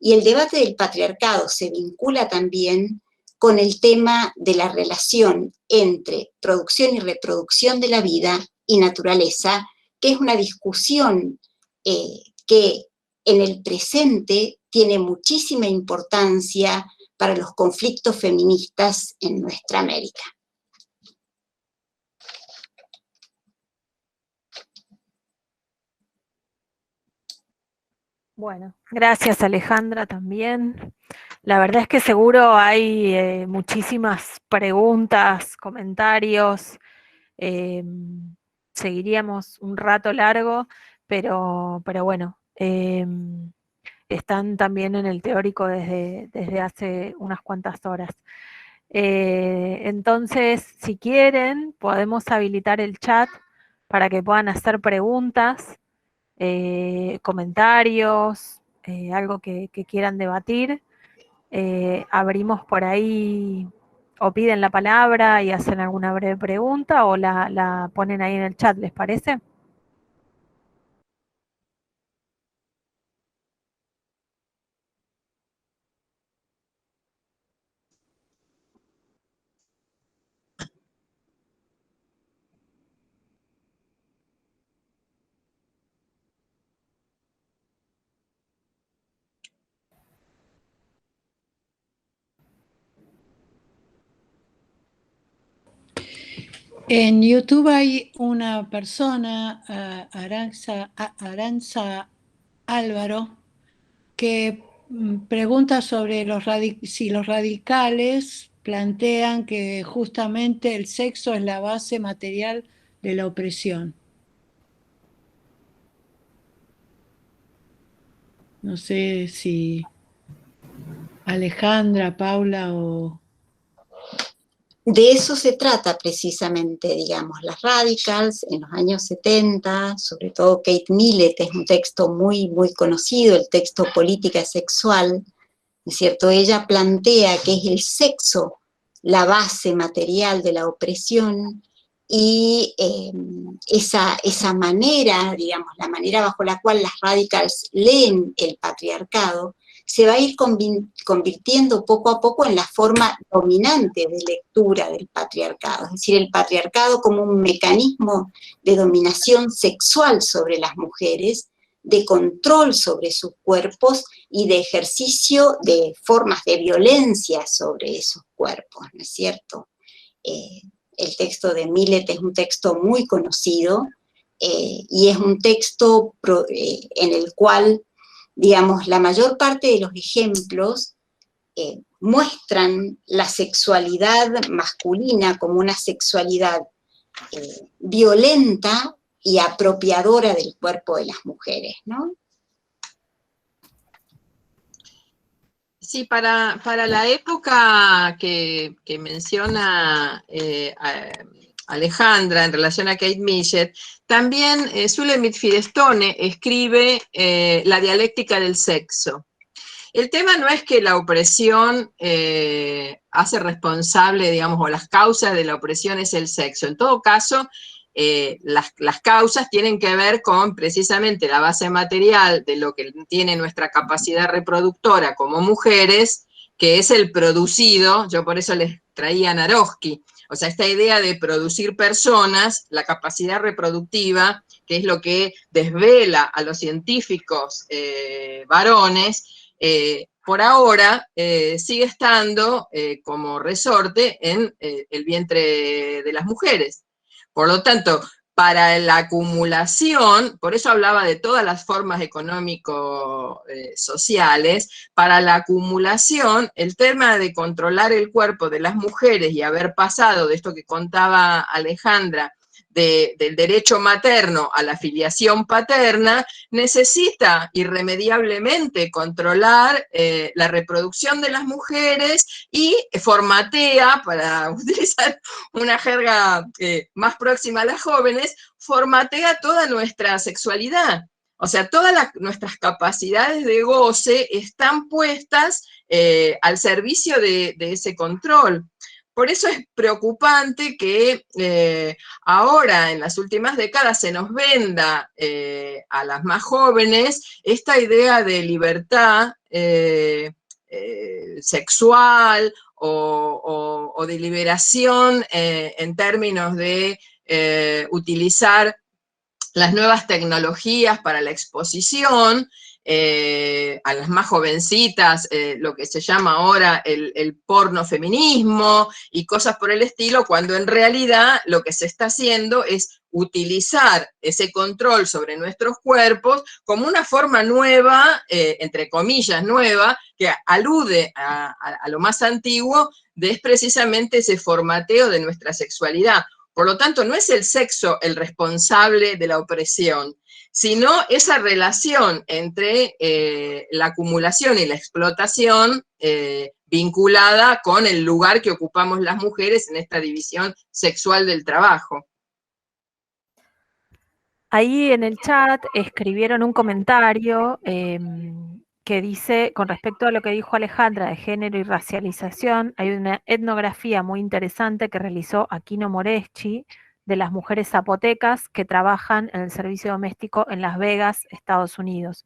D: y el debate del patriarcado se vincula también con el tema de la relación entre producción y reproducción de la vida y naturaleza, que es una discusión que en el presente tiene muchísima importancia para los conflictos feministas en nuestra América.
F: Bueno, gracias Alejandra también. La verdad es que seguro hay muchísimas preguntas, comentarios. Seguiríamos un rato largo, pero bueno, están también en el teórico desde hace unas cuantas horas. Entonces, si quieren, podemos habilitar el chat para que puedan hacer preguntas, comentarios, algo que quieran debatir. Abrimos por ahí o piden la palabra y hacen alguna breve pregunta o la ponen ahí en el chat, ¿les parece?
B: En YouTube hay una persona, Aranza Álvaro, que pregunta sobre si los radicales plantean que justamente el sexo es la base material de la opresión. No sé si Alejandra, Paula o...
D: De eso se trata precisamente, digamos, las radicals en los años 70, sobre todo Kate Millett, es un texto muy, muy conocido, el texto Política Sexual, ¿no es cierto? Ella plantea que es el sexo la base material de la opresión y esa manera, digamos, la manera bajo la cual las radicals leen el patriarcado, se va a ir convirtiendo poco a poco en la forma dominante de lectura del patriarcado, es decir, el patriarcado como un mecanismo de dominación sexual sobre las mujeres, de control sobre sus cuerpos y de ejercicio de formas de violencia sobre esos cuerpos, ¿no es cierto? El texto de Millet es un texto muy conocido y es un texto en el cual, digamos, la mayor parte de los ejemplos muestran la sexualidad masculina como una sexualidad violenta y apropiadora del cuerpo de las mujeres, ¿no?
C: Sí, para la época que menciona Alejandra en relación a Kate Millet, también Shulamit Firestone escribe La dialéctica del sexo. El tema no es que la opresión hace responsable, digamos, o las causas de la opresión es el sexo. En todo caso, las causas tienen que ver con precisamente la base material de lo que tiene nuestra capacidad reproductora como mujeres, que es el producido. Yo por eso les traía a Naroski. O sea, esta idea de producir personas, la capacidad reproductiva, que es lo que desvela a los científicos varones, por ahora sigue estando como resorte en el vientre de las mujeres. Por lo tanto, para la acumulación, por eso hablaba de todas las formas económico-sociales, para la acumulación, el tema de controlar el cuerpo de las mujeres y haber pasado de esto que contaba Alejandra, del derecho materno a la filiación paterna, necesita irremediablemente controlar la reproducción de las mujeres y formatea, para utilizar una jerga más próxima a las jóvenes, formatea toda nuestra sexualidad. O sea, todas nuestras capacidades de goce están puestas al servicio de ese control. Por eso es preocupante que ahora, en las últimas décadas, se nos venda a las más jóvenes esta idea de libertad sexual o de liberación en términos de utilizar las nuevas tecnologías para la exposición, a las más jovencitas, lo que se llama ahora el porno feminismo y cosas por el estilo, cuando en realidad lo que se está haciendo es utilizar ese control sobre nuestros cuerpos como una forma nueva, entre comillas nueva, que alude a lo más antiguo, de precisamente ese formateo de nuestra sexualidad. Por lo tanto, no es el sexo el responsable de la opresión, sino esa relación entre la acumulación y la explotación vinculada con el lugar que ocupamos las mujeres en esta división sexual del trabajo.
F: Ahí en el chat escribieron un comentario que dice, con respecto a lo que dijo Alejandra de género y racialización, hay una etnografía muy interesante que realizó Aquino Moreschi de las mujeres zapotecas que trabajan en el servicio doméstico en Las Vegas, Estados Unidos.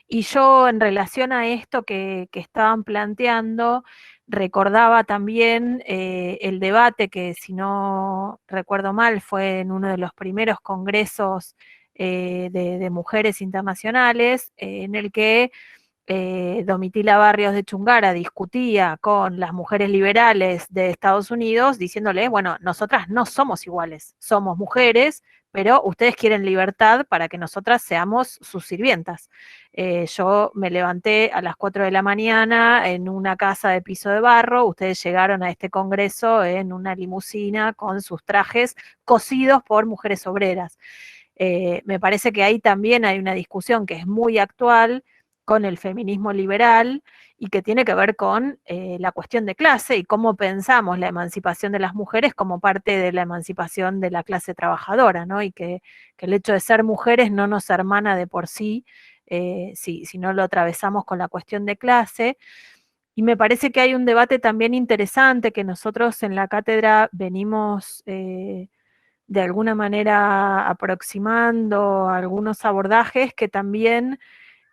F: Y yo, en relación a esto que estaban planteando, recordaba también el debate que, si no recuerdo mal, fue en uno de los primeros congresos de mujeres internacionales, en el que Domitila Barrios de Chungara discutía con las mujeres liberales de Estados Unidos, diciéndole, bueno, nosotras no somos iguales, somos mujeres, pero ustedes quieren libertad para que nosotras seamos sus sirvientas. Yo me levanté a las 4 de la mañana en una casa de piso de barro, ustedes llegaron a este congreso en una limusina con sus trajes cosidos por mujeres obreras. Me parece que ahí también hay una discusión que es muy actual con el feminismo liberal y que tiene que ver con la cuestión de clase y cómo pensamos la emancipación de las mujeres como parte de la emancipación de la clase trabajadora, ¿no? Y que el hecho de ser mujeres no nos hermana de por sí, si no lo atravesamos con la cuestión de clase. Y me parece que hay un debate también interesante que nosotros en la cátedra venimos de alguna manera aproximando algunos abordajes que también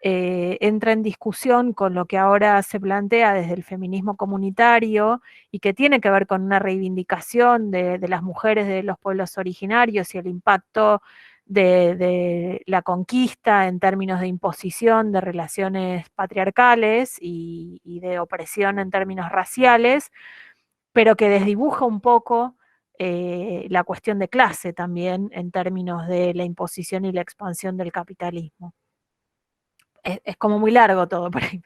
F: entra en discusión con lo que ahora se plantea desde el feminismo comunitario y que tiene que ver con una reivindicación de las mujeres de los pueblos originarios y el impacto de la conquista en términos de imposición de relaciones patriarcales y de opresión en términos raciales, pero que desdibuja un poco la cuestión de clase también en términos de la imposición y la expansión del capitalismo. Es como muy largo todo por ahí.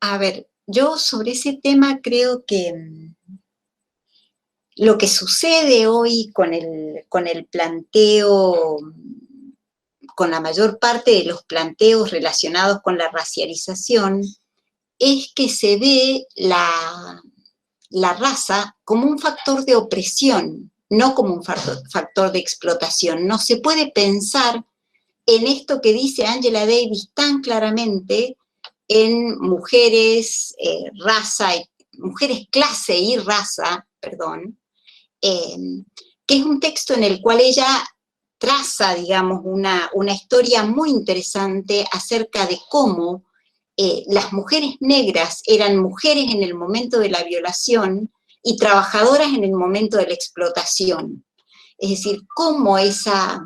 D: A ver, yo sobre ese tema creo que lo que sucede hoy con el planteo, con la mayor parte de los planteos relacionados con la racialización, es que se ve la raza como un factor de opresión, no como un factor de explotación. No se puede pensar en esto que dice Angela Davis tan claramente, en mujeres, mujeres clase y raza, perdón, que es un texto en el cual ella traza, digamos, una historia muy interesante acerca de cómo las mujeres negras eran mujeres en el momento de la violación y trabajadoras en el momento de la explotación. Es decir, cómo esa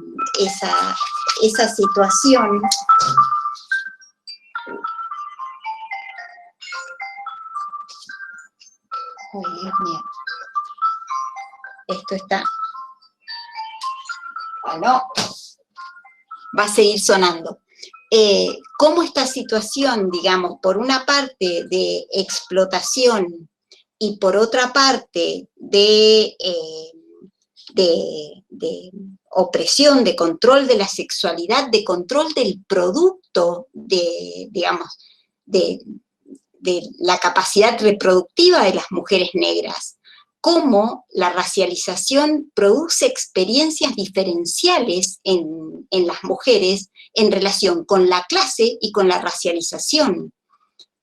D: situación uy, Dios mío, esto está, no, va a seguir sonando. Cómo esta situación, digamos, por una parte de explotación y por otra parte de opresión, de control de la sexualidad, de control del producto, digamos, de la capacidad reproductiva de las mujeres negras, cómo la racialización produce experiencias diferenciales en las mujeres en relación con la clase y con la racialización.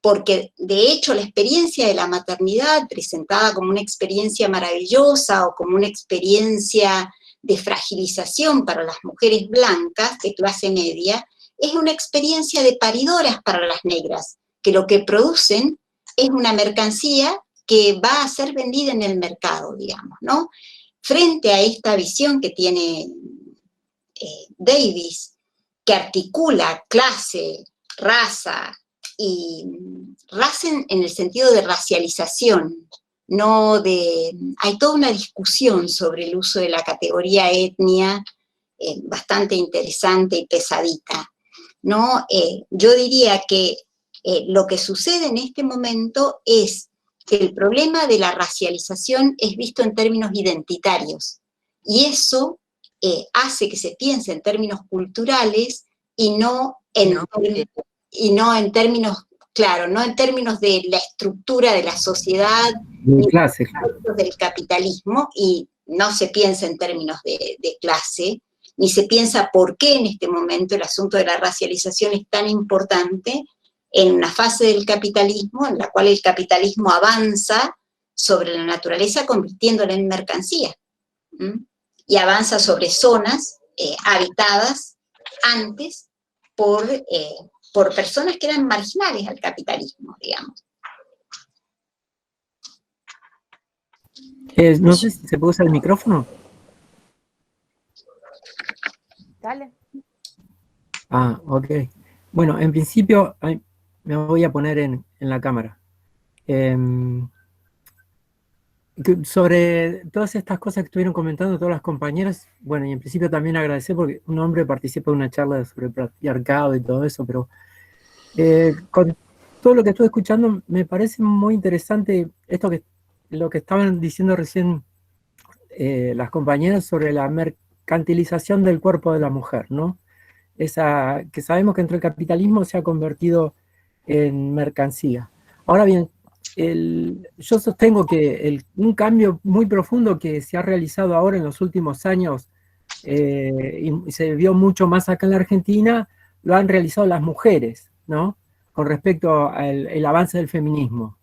D: Porque, de hecho, la experiencia de la maternidad, presentada como una experiencia maravillosa o como una experiencia de fragilización para las mujeres blancas de clase media, es una experiencia de paridoras para las negras, que lo que producen es una mercancía que va a ser vendida en el mercado, digamos, ¿no? Frente a esta visión que tiene Davis, que articula clase, raza, y raza en el sentido de racialización, no de... Hay toda una discusión sobre el uso de la categoría etnia, bastante interesante y pesadita, ¿no? Yo diría que lo que sucede en este momento es que el problema de la racialización es visto en términos identitarios, y eso hace que se piense en términos culturales y no en términos, claro, no en términos de la estructura de la sociedad,
G: de clase,
D: del capitalismo, y no se piensa en términos de clase, ni se piensa por qué en este momento el asunto de la racialización es tan importante en una fase del capitalismo en la cual el capitalismo avanza sobre la naturaleza convirtiéndola en mercancía, y avanza sobre zonas habitadas antes por personas que eran marginales al capitalismo, digamos.
G: No sé si se puede usar el micrófono.
F: Dale.
G: Ah, ok. Bueno, en principio me voy a poner en la cámara. Sobre todas estas cosas que estuvieron comentando todas las compañeras, bueno, y en principio también agradecer porque un hombre participa en una charla sobre patriarcado y todo eso, pero con todo lo que estuve escuchando me parece muy interesante lo que estaban diciendo recién las compañeras sobre la mercantilización del cuerpo de la mujer, ¿no? Esa que sabemos que entre el capitalismo se ha convertido en mercancía. Ahora bien, yo sostengo que un cambio muy profundo que se ha realizado ahora en los últimos años y se vio mucho más acá en la Argentina, lo han realizado las mujeres, ¿no? Con respecto al avance del feminismo.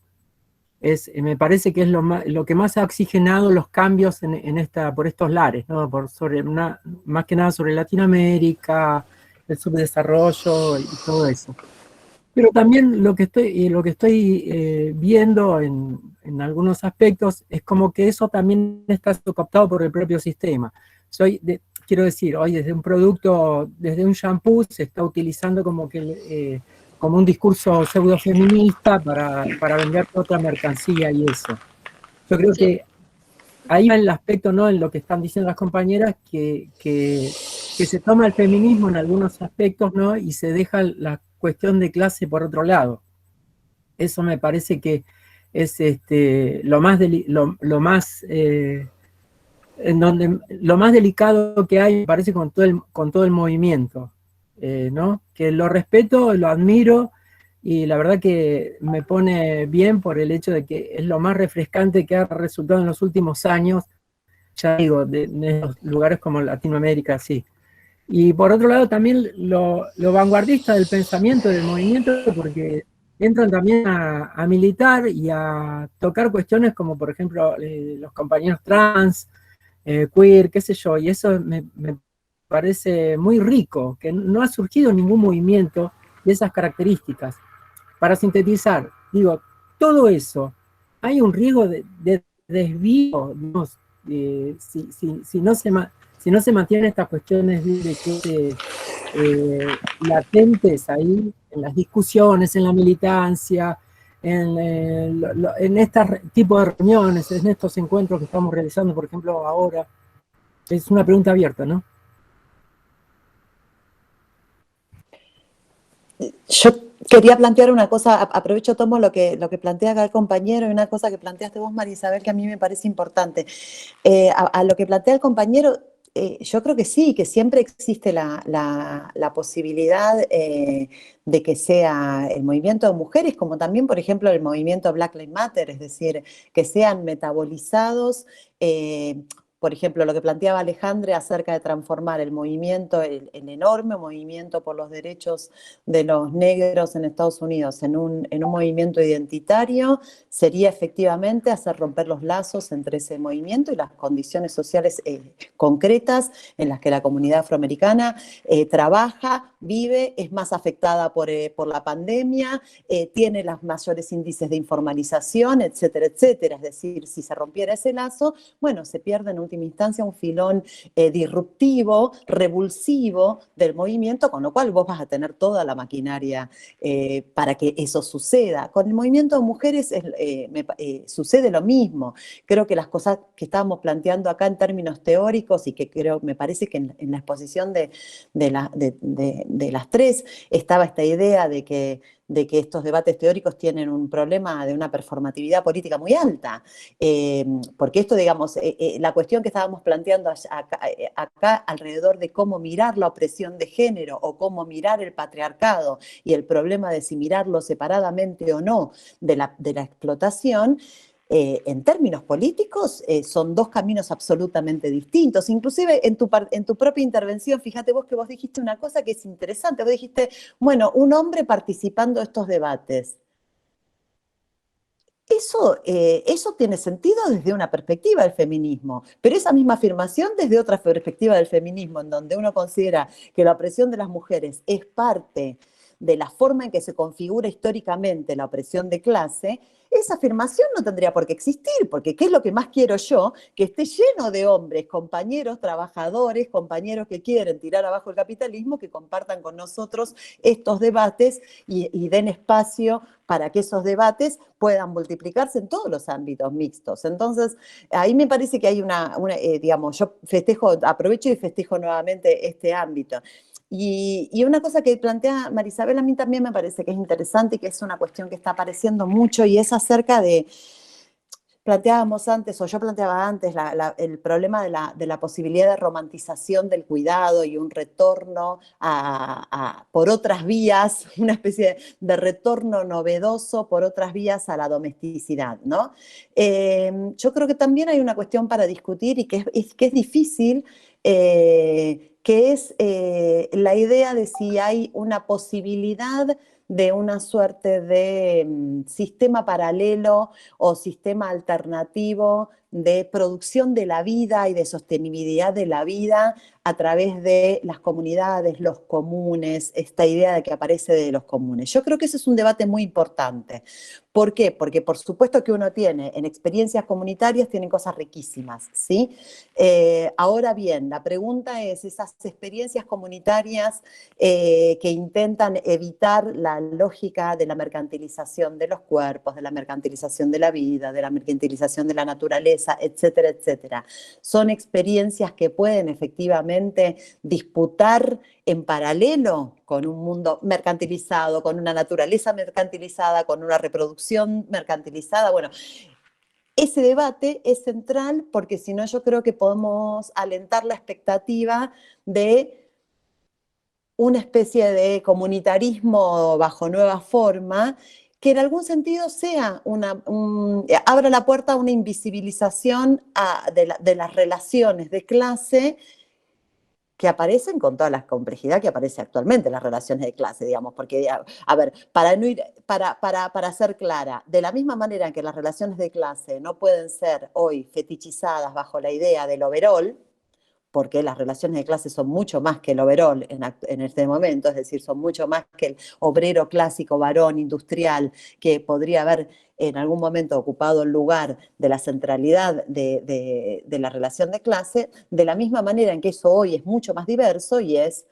G: me parece que es lo que más ha oxigenado los cambios por estos lares, ¿no? Más que nada sobre Latinoamérica, el subdesarrollo y todo eso. Pero también lo que estoy viendo en algunos aspectos es como que eso también está siendo captado por el propio sistema. Quiero decir, hoy desde un shampoo se está utilizando como un discurso pseudo-feminista para vender otra mercancía y eso. Yo creo que ahí va el aspecto, ¿no? En lo que están diciendo las compañeras, que se toma el feminismo en algunos aspectos, ¿no? Y se deja la cuestión de clase por otro lado. Eso me parece que es lo más delicado que hay, me parece, con todo el movimiento, ¿no? Que lo respeto, lo admiro, y la verdad que me pone bien por el hecho de que es lo más refrescante que ha resultado en los últimos años, ya digo, de los lugares como Latinoamérica, sí. Y por otro lado también lo vanguardista del pensamiento, del movimiento, porque entran también a militar y a tocar cuestiones como, por ejemplo, los compañeros trans, queer, qué sé yo, y eso me parece muy rico, que no ha surgido ningún movimiento de esas características. Para sintetizar, digo, todo eso, hay un riesgo de desvío, digamos, si no se mantienen estas cuestiones de que latentes ahí, en las discusiones, en la militancia, en este tipo de reuniones, en estos encuentros que estamos realizando, por ejemplo, ahora. Es una pregunta abierta, ¿no?
E: Yo quería plantear una cosa, aprovecho, tomo lo que plantea acá el compañero y una cosa que planteaste vos, María Isabel, que a mí me parece importante. A lo que plantea el compañero, yo creo que sí, que siempre existe la posibilidad de que sea el movimiento de mujeres, como también, por ejemplo, el movimiento Black Lives Matter, es decir, que sean metabolizados. Por ejemplo, lo que planteaba Alejandra acerca de transformar el movimiento, el enorme movimiento por los derechos de los negros en Estados Unidos en un movimiento identitario, sería efectivamente hacer romper los lazos entre ese movimiento y las condiciones sociales concretas en las que la comunidad afroamericana trabaja, vive, es más afectada por la pandemia, tiene los mayores índices de informalización, etcétera, etcétera. Es decir, si se rompiera ese lazo, bueno, se pierde en última instancia un filón disruptivo, revulsivo del movimiento, con lo cual vos vas a tener toda la maquinaria para que eso suceda. Con el movimiento de mujeres sucede lo mismo. Creo que las cosas que estábamos planteando acá en términos teóricos, y que me parece que en la exposición de las tres estaba esta idea de que estos debates teóricos tienen un problema de una performatividad política muy alta, porque esto, digamos, la cuestión que estábamos planteando acá alrededor de cómo mirar la opresión de género o cómo mirar el patriarcado y el problema de si mirarlo separadamente o no de la explotación, en términos políticos son dos caminos absolutamente distintos. Inclusive en tu propia intervención, fíjate vos que vos dijiste una cosa que es interesante. Vos dijiste, bueno, un hombre participando de estos debates. Eso tiene sentido desde una perspectiva del feminismo, pero esa misma afirmación desde otra perspectiva del feminismo, en donde uno considera que la opresión de las mujeres es parte de la forma en que se configura históricamente la opresión de clase, esa afirmación no tendría por qué existir, porque ¿qué es lo que más quiero yo? Que esté lleno de hombres, compañeros, trabajadores, compañeros que quieren tirar abajo el capitalismo, que compartan con nosotros estos debates y den espacio para que esos debates puedan multiplicarse en todos los ámbitos mixtos. Entonces, ahí me parece que hay digamos, yo aprovecho y festejo nuevamente este ámbito. Y una cosa que plantea María Isabel a mí también me parece que es interesante y que es una cuestión que está apareciendo mucho, y es acerca de, planteábamos antes, o yo planteaba antes, el problema de la posibilidad de romantización del cuidado y un retorno por otras vías, una especie de retorno novedoso por otras vías a la domesticidad, ¿no? Yo creo que también hay una cuestión para discutir y que es difícil, que es la idea de si hay una posibilidad de una suerte de sistema paralelo o sistema alternativo de producción de la vida y de sostenibilidad de la vida a través de las comunidades, los comunes, esta idea de que aparece de los comunes. Yo creo que ese es un debate muy importante. ¿Por qué? Porque por supuesto que uno tiene en experiencias comunitarias, tienen cosas riquísimas, ¿sí? Ahora bien, la pregunta es, esas experiencias comunitarias que intentan evitar la lógica de la mercantilización de los cuerpos, de la mercantilización de la vida, de la mercantilización de la naturaleza, etcétera, etcétera. Son experiencias que pueden efectivamente disputar en paralelo con un mundo mercantilizado, con una naturaleza mercantilizada, con una reproducción mercantilizada. Bueno, ese debate es central porque si no yo creo que podemos alentar la expectativa de una especie de comunitarismo bajo nueva forma que en algún sentido sea abra la puerta a una invisibilización de las relaciones de clase que aparecen con toda la complejidad que aparece actualmente en las relaciones de clase, digamos, porque, a ver, para ser clara, de la misma manera que las relaciones de clase no pueden ser hoy fetichizadas bajo la idea del overall, porque las relaciones de clase son mucho más que el overall en este momento, es decir, son mucho más que el obrero clásico, varón, industrial, que podría haber en algún momento ocupado el lugar de la centralidad de la relación de clase, de la misma manera en que eso hoy es mucho más diverso y es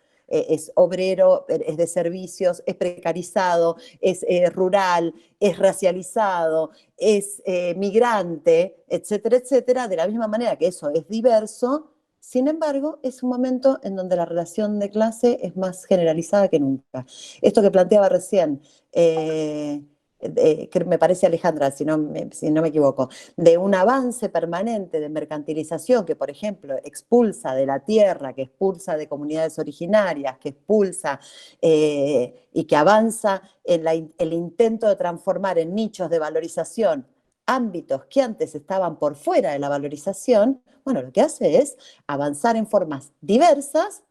E: obrero, es de servicios, es precarizado, es rural, es racializado, es migrante, etcétera, etcétera, de la misma manera que eso es diverso. Sin embargo, es un momento en donde la relación de clase es más generalizada que nunca. Esto que planteaba recién, que me parece Alejandra, si no me equivoco, de un avance permanente de mercantilización que, por ejemplo, expulsa de la tierra, que expulsa de comunidades originarias, que expulsa y que avanza en el intento de transformar en nichos de valorización ámbitos que antes estaban por fuera de la valorización, bueno, lo que hace es avanzar en formas diversas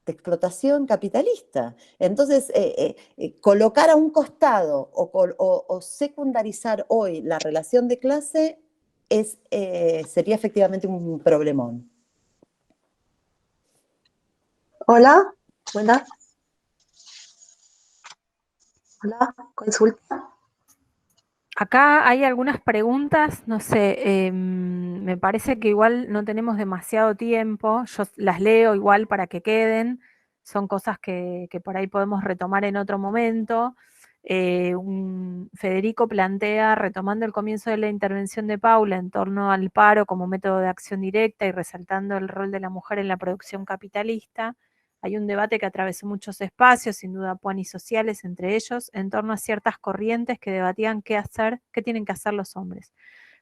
E: de explotación capitalista. Entonces, colocar a un costado o secundarizar hoy la relación de clase sería efectivamente un problemón.
H: Hola, buenas. Hola, consulta.
F: Acá hay algunas preguntas, no sé, me parece que igual no tenemos demasiado tiempo, yo las leo igual para que queden, son cosas que por ahí podemos retomar en otro momento. Federico plantea, retomando el comienzo de la intervención de Paula en torno al paro como método de acción directa y resaltando el rol de la mujer en la producción capitalista, hay un debate que atravesó muchos espacios, sin duda sociales, entre ellos, en torno a ciertas corrientes que debatían qué tienen que hacer los hombres.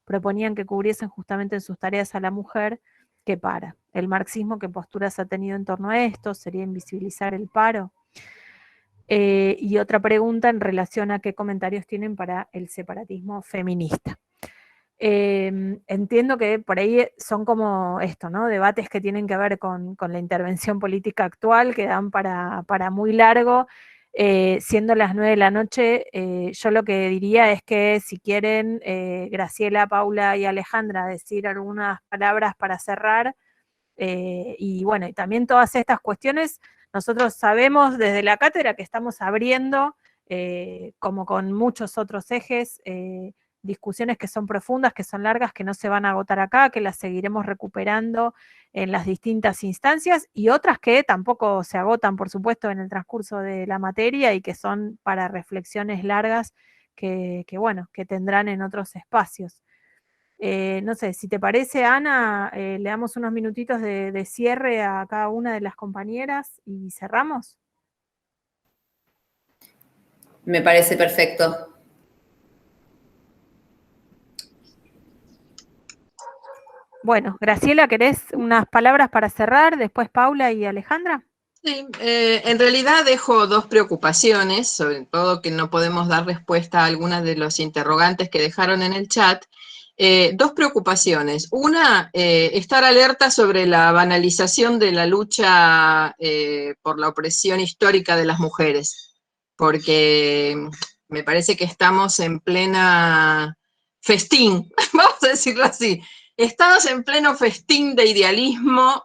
F: Proponían que cubriesen justamente en sus tareas a la mujer que para. El marxismo, ¿qué posturas ha tenido en torno a esto? ¿Sería invisibilizar el paro? Y otra pregunta en relación a qué comentarios tienen para el separatismo feminista. Entiendo que por ahí son como esto, ¿no? Debates que tienen que ver con la intervención política actual, que dan para muy largo. Siendo las 9 de la noche, yo lo que diría es que si quieren, Graciela, Paula y Alejandra, decir algunas palabras para cerrar, y bueno, y también todas estas cuestiones, nosotros sabemos desde la cátedra que estamos abriendo, como con muchos otros ejes, discusiones que son profundas, que son largas, que no se van a agotar acá, que las seguiremos recuperando en las distintas instancias, y otras que tampoco se agotan, por supuesto, en el transcurso de la materia y que son para reflexiones largas que bueno, que tendrán en otros espacios. No sé, si te parece, Ana, le damos unos minutitos de cierre a cada una de las compañeras y cerramos.
A: Me parece perfecto.
F: Bueno, Graciela, ¿querés unas palabras para cerrar? Después Paula y Alejandra.
C: Sí, en realidad dejo dos preocupaciones, sobre todo que no podemos dar respuesta a algunas de los interrogantes que dejaron en el chat. Dos preocupaciones. Una, estar alerta sobre la banalización de la lucha por la opresión histórica de las mujeres, porque me parece que estamos en plena festín, vamos a decirlo así. Estamos en pleno festín de idealismo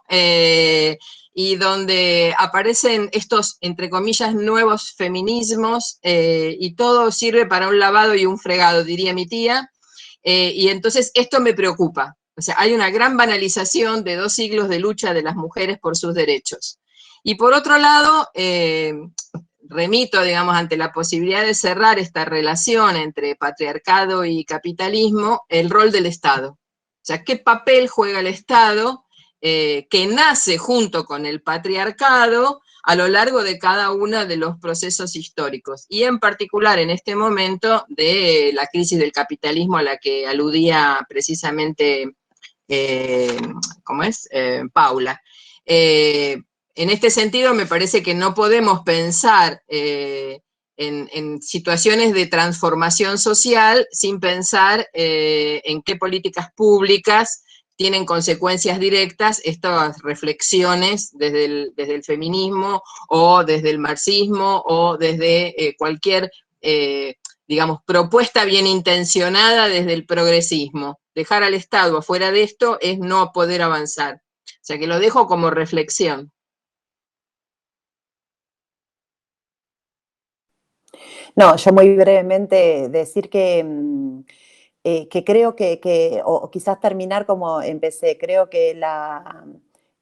C: y donde aparecen estos, entre comillas, nuevos feminismos y todo sirve para un lavado y un fregado, diría mi tía. Y entonces esto me preocupa. O sea, hay una gran banalización de 2 siglos de lucha de las mujeres por sus derechos. Y por otro lado, remito, digamos, ante la posibilidad de cerrar esta relación entre patriarcado y capitalismo, el rol del Estado. O sea, ¿qué papel juega el Estado que nace junto con el patriarcado a lo largo de cada uno de los procesos históricos? Y en particular en este momento de la crisis del capitalismo a la que aludía precisamente, Paula. En este sentido, me parece que no podemos pensar en situaciones de transformación social sin pensar en qué políticas públicas tienen consecuencias directas estas reflexiones desde el feminismo o desde el marxismo o desde cualquier, digamos, propuesta bien intencionada desde el progresismo. Dejar al Estado afuera de esto es no poder avanzar. O sea que lo dejo como reflexión.
I: No, yo muy brevemente decir que creo o quizás terminar como empecé, creo que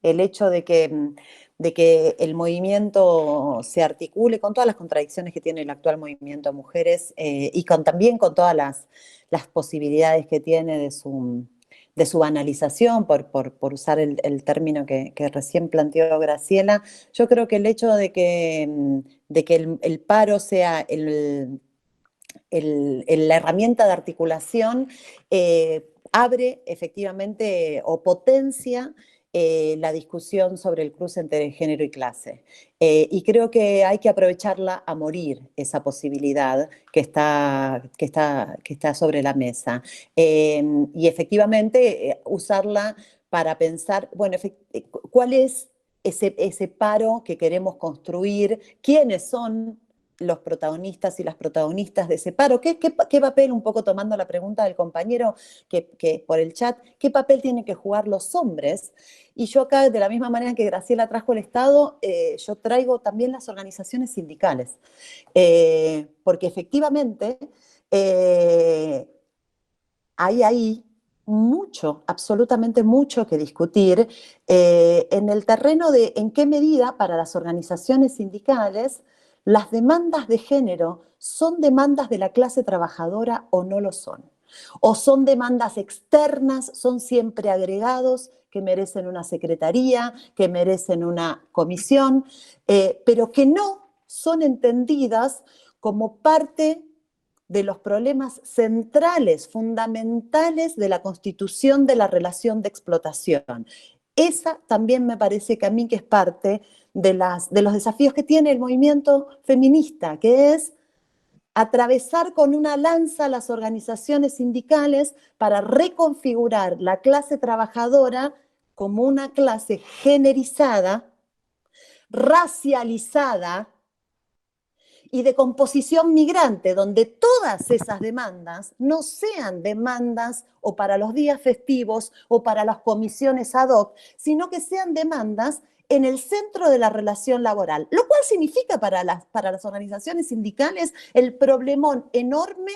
I: el hecho de que el movimiento se articule con todas las contradicciones que tiene el actual movimiento de mujeres y también con todas las posibilidades que tiene de su banalización, por usar el término que recién planteó Graciela. Yo creo que el hecho de que el paro sea la herramienta de articulación abre efectivamente o potencia la discusión sobre el cruce entre género y clase. Y creo que hay que aprovecharla a morir, esa posibilidad que está sobre la mesa. Y efectivamente usarla para pensar, bueno, ¿cuál es ese paro que queremos construir? ¿Quiénes son los protagonistas y las protagonistas de ese paro? ¿Qué papel, un poco tomando la pregunta del compañero que por el chat, qué papel tienen que jugar los hombres? Y yo acá, de la misma manera que Graciela trajo el Estado, yo traigo también las organizaciones sindicales, porque efectivamente hay ahí mucho, absolutamente mucho que discutir en el terreno de en qué medida para las organizaciones sindicales las demandas de género son demandas de la clase trabajadora o no lo son. O son demandas externas, son siempre agregados que merecen una secretaría, que merecen una comisión, pero que no son entendidas como parte de los problemas centrales, fundamentales de la constitución de la relación de explotación. Esa también me parece que a mí que es parte de los desafíos que tiene el movimiento feminista, que es atravesar con una lanza las organizaciones sindicales para reconfigurar la clase trabajadora como una clase generizada, racializada y de composición migrante, donde todas esas demandas no sean demandas o para los días festivos o para las comisiones ad hoc, sino que sean demandas en el centro de la relación laboral, lo cual significa para las organizaciones sindicales el problemón enorme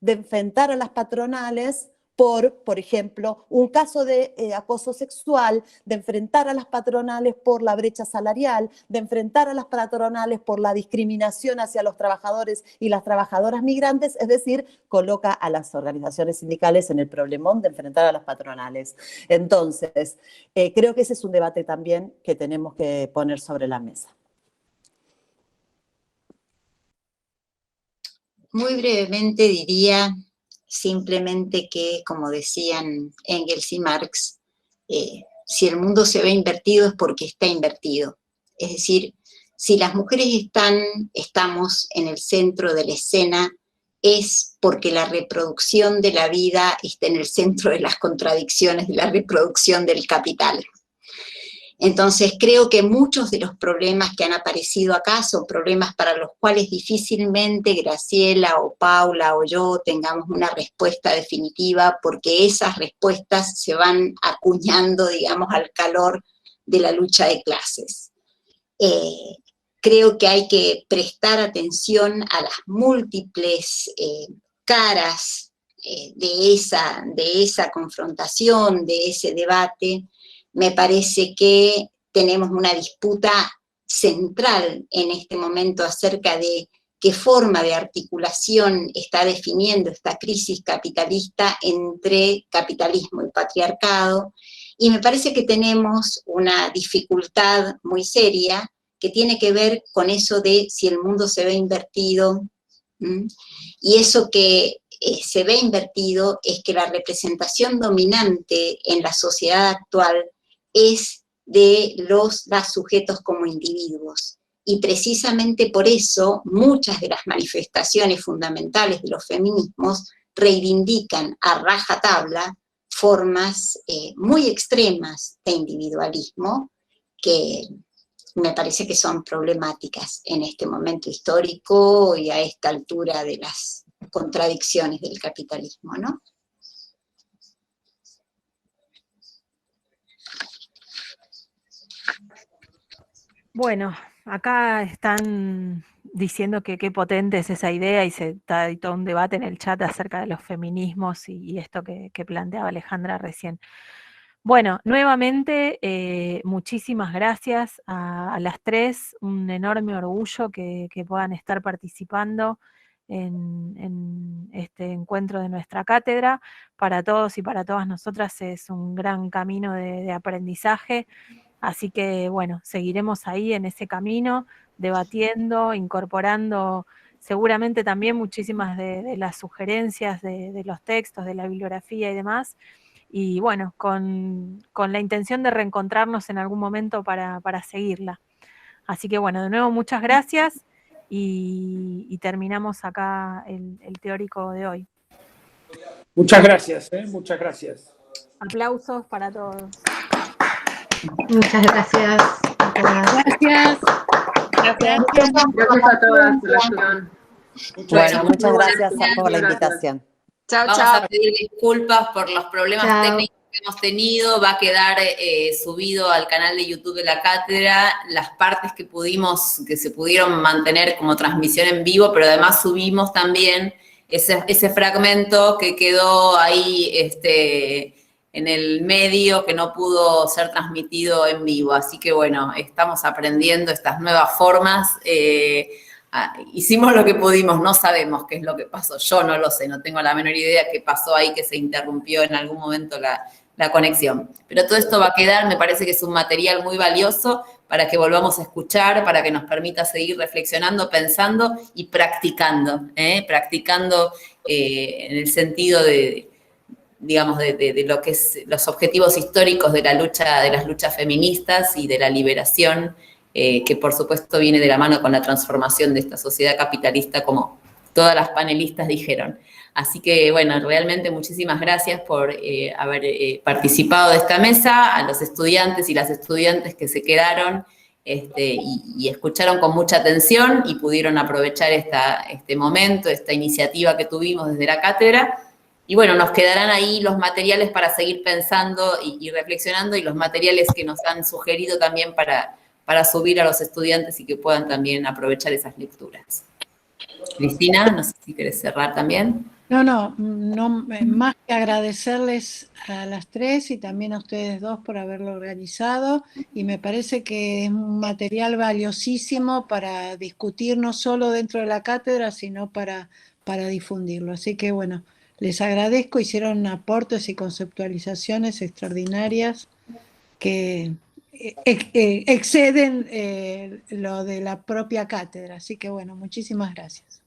I: de enfrentar a las patronales por ejemplo, un caso de acoso sexual, de enfrentar a las patronales por la brecha salarial, de enfrentar a las patronales por la discriminación hacia los trabajadores y las trabajadoras migrantes, es decir, coloca a las organizaciones sindicales en el problemón de enfrentar a las patronales. Entonces, creo que ese es un debate también que tenemos que poner sobre la mesa.
D: Muy brevemente diría simplemente que, como decían Engels y Marx, si el mundo se ve invertido es porque está invertido. Es decir, si las mujeres estamos en el centro de la escena, es porque la reproducción de la vida está en el centro de las contradicciones de la reproducción del capital. Entonces creo que muchos de los problemas que han aparecido acá son problemas para los cuales difícilmente Graciela o Paula o yo tengamos una respuesta definitiva, porque esas respuestas se van acuñando, digamos, al calor de la lucha de clases. Creo que hay que prestar atención a las múltiples caras de esa confrontación, de ese debate. Me parece que tenemos una disputa central en este momento acerca de qué forma de articulación está definiendo esta crisis capitalista entre capitalismo y patriarcado, y me parece que tenemos una dificultad muy seria que tiene que ver con eso de si el mundo se ve invertido, y eso que se ve invertido es que la representación dominante en la sociedad actual es de los sujetos como individuos. Y precisamente por eso muchas de las manifestaciones fundamentales de los feminismos reivindican a rajatabla formas muy extremas de individualismo que me parece que son problemáticas en este momento histórico y a esta altura de las contradicciones del capitalismo, ¿no?
F: Bueno, acá están diciendo que qué potente es esa idea y hay todo un debate en el chat acerca de los feminismos y esto que planteaba Alejandra recién. Bueno, nuevamente, muchísimas gracias a las tres, un enorme orgullo que puedan estar participando en este encuentro de nuestra cátedra. Para todos y para todas nosotras es un gran camino de aprendizaje. Así que, bueno, seguiremos ahí en ese camino, debatiendo, incorporando seguramente también muchísimas de las sugerencias de los textos, de la bibliografía y demás. Y bueno, con la intención de reencontrarnos en algún momento para seguirla. Así que, bueno, de nuevo muchas gracias y terminamos acá el teórico de hoy.
J: Muchas gracias, muchas gracias.
F: Aplausos para todos.
K: Muchas gracias.
B: Gracias.
C: Gracias a todas.
I: Bueno, muchas gracias por la invitación.
A: Vamos a pedir disculpas por los problemas técnicos que hemos tenido. Va a quedar subido al canal de YouTube de la cátedra las partes que se pudieron mantener como transmisión en vivo, pero además subimos también ese fragmento que quedó ahí en el medio, que no pudo ser transmitido en vivo. Así que bueno, estamos aprendiendo estas nuevas formas. Hicimos lo que pudimos, no sabemos qué es lo que pasó, yo no lo sé, no tengo la menor idea qué pasó ahí, que se interrumpió en algún momento la conexión. Pero todo esto va a quedar, me parece que es un material muy valioso para que volvamos a escuchar, para que nos permita seguir reflexionando, pensando y practicando, practicando en el sentido de lo que es los objetivos históricos de las luchas feministas y de la liberación, que por supuesto viene de la mano con la transformación de esta sociedad capitalista, como todas las panelistas dijeron. Así que, bueno, realmente muchísimas gracias por haber participado de esta mesa, a los estudiantes y las estudiantes que se quedaron y escucharon con mucha atención y pudieron aprovechar este momento, esta iniciativa que tuvimos desde la cátedra. Y bueno, nos quedarán ahí los materiales para seguir pensando y reflexionando, y los materiales que nos han sugerido también para subir a los estudiantes y que puedan también aprovechar esas lecturas. Cristina, no sé si querés cerrar también.
B: No, más que agradecerles a las tres y también a ustedes dos por haberlo organizado, y me parece que es un material valiosísimo para discutir no solo dentro de la cátedra, sino para difundirlo. Así que bueno, les agradezco, hicieron aportes y conceptualizaciones extraordinarias que exceden lo de la propia cátedra. Así que bueno, muchísimas gracias.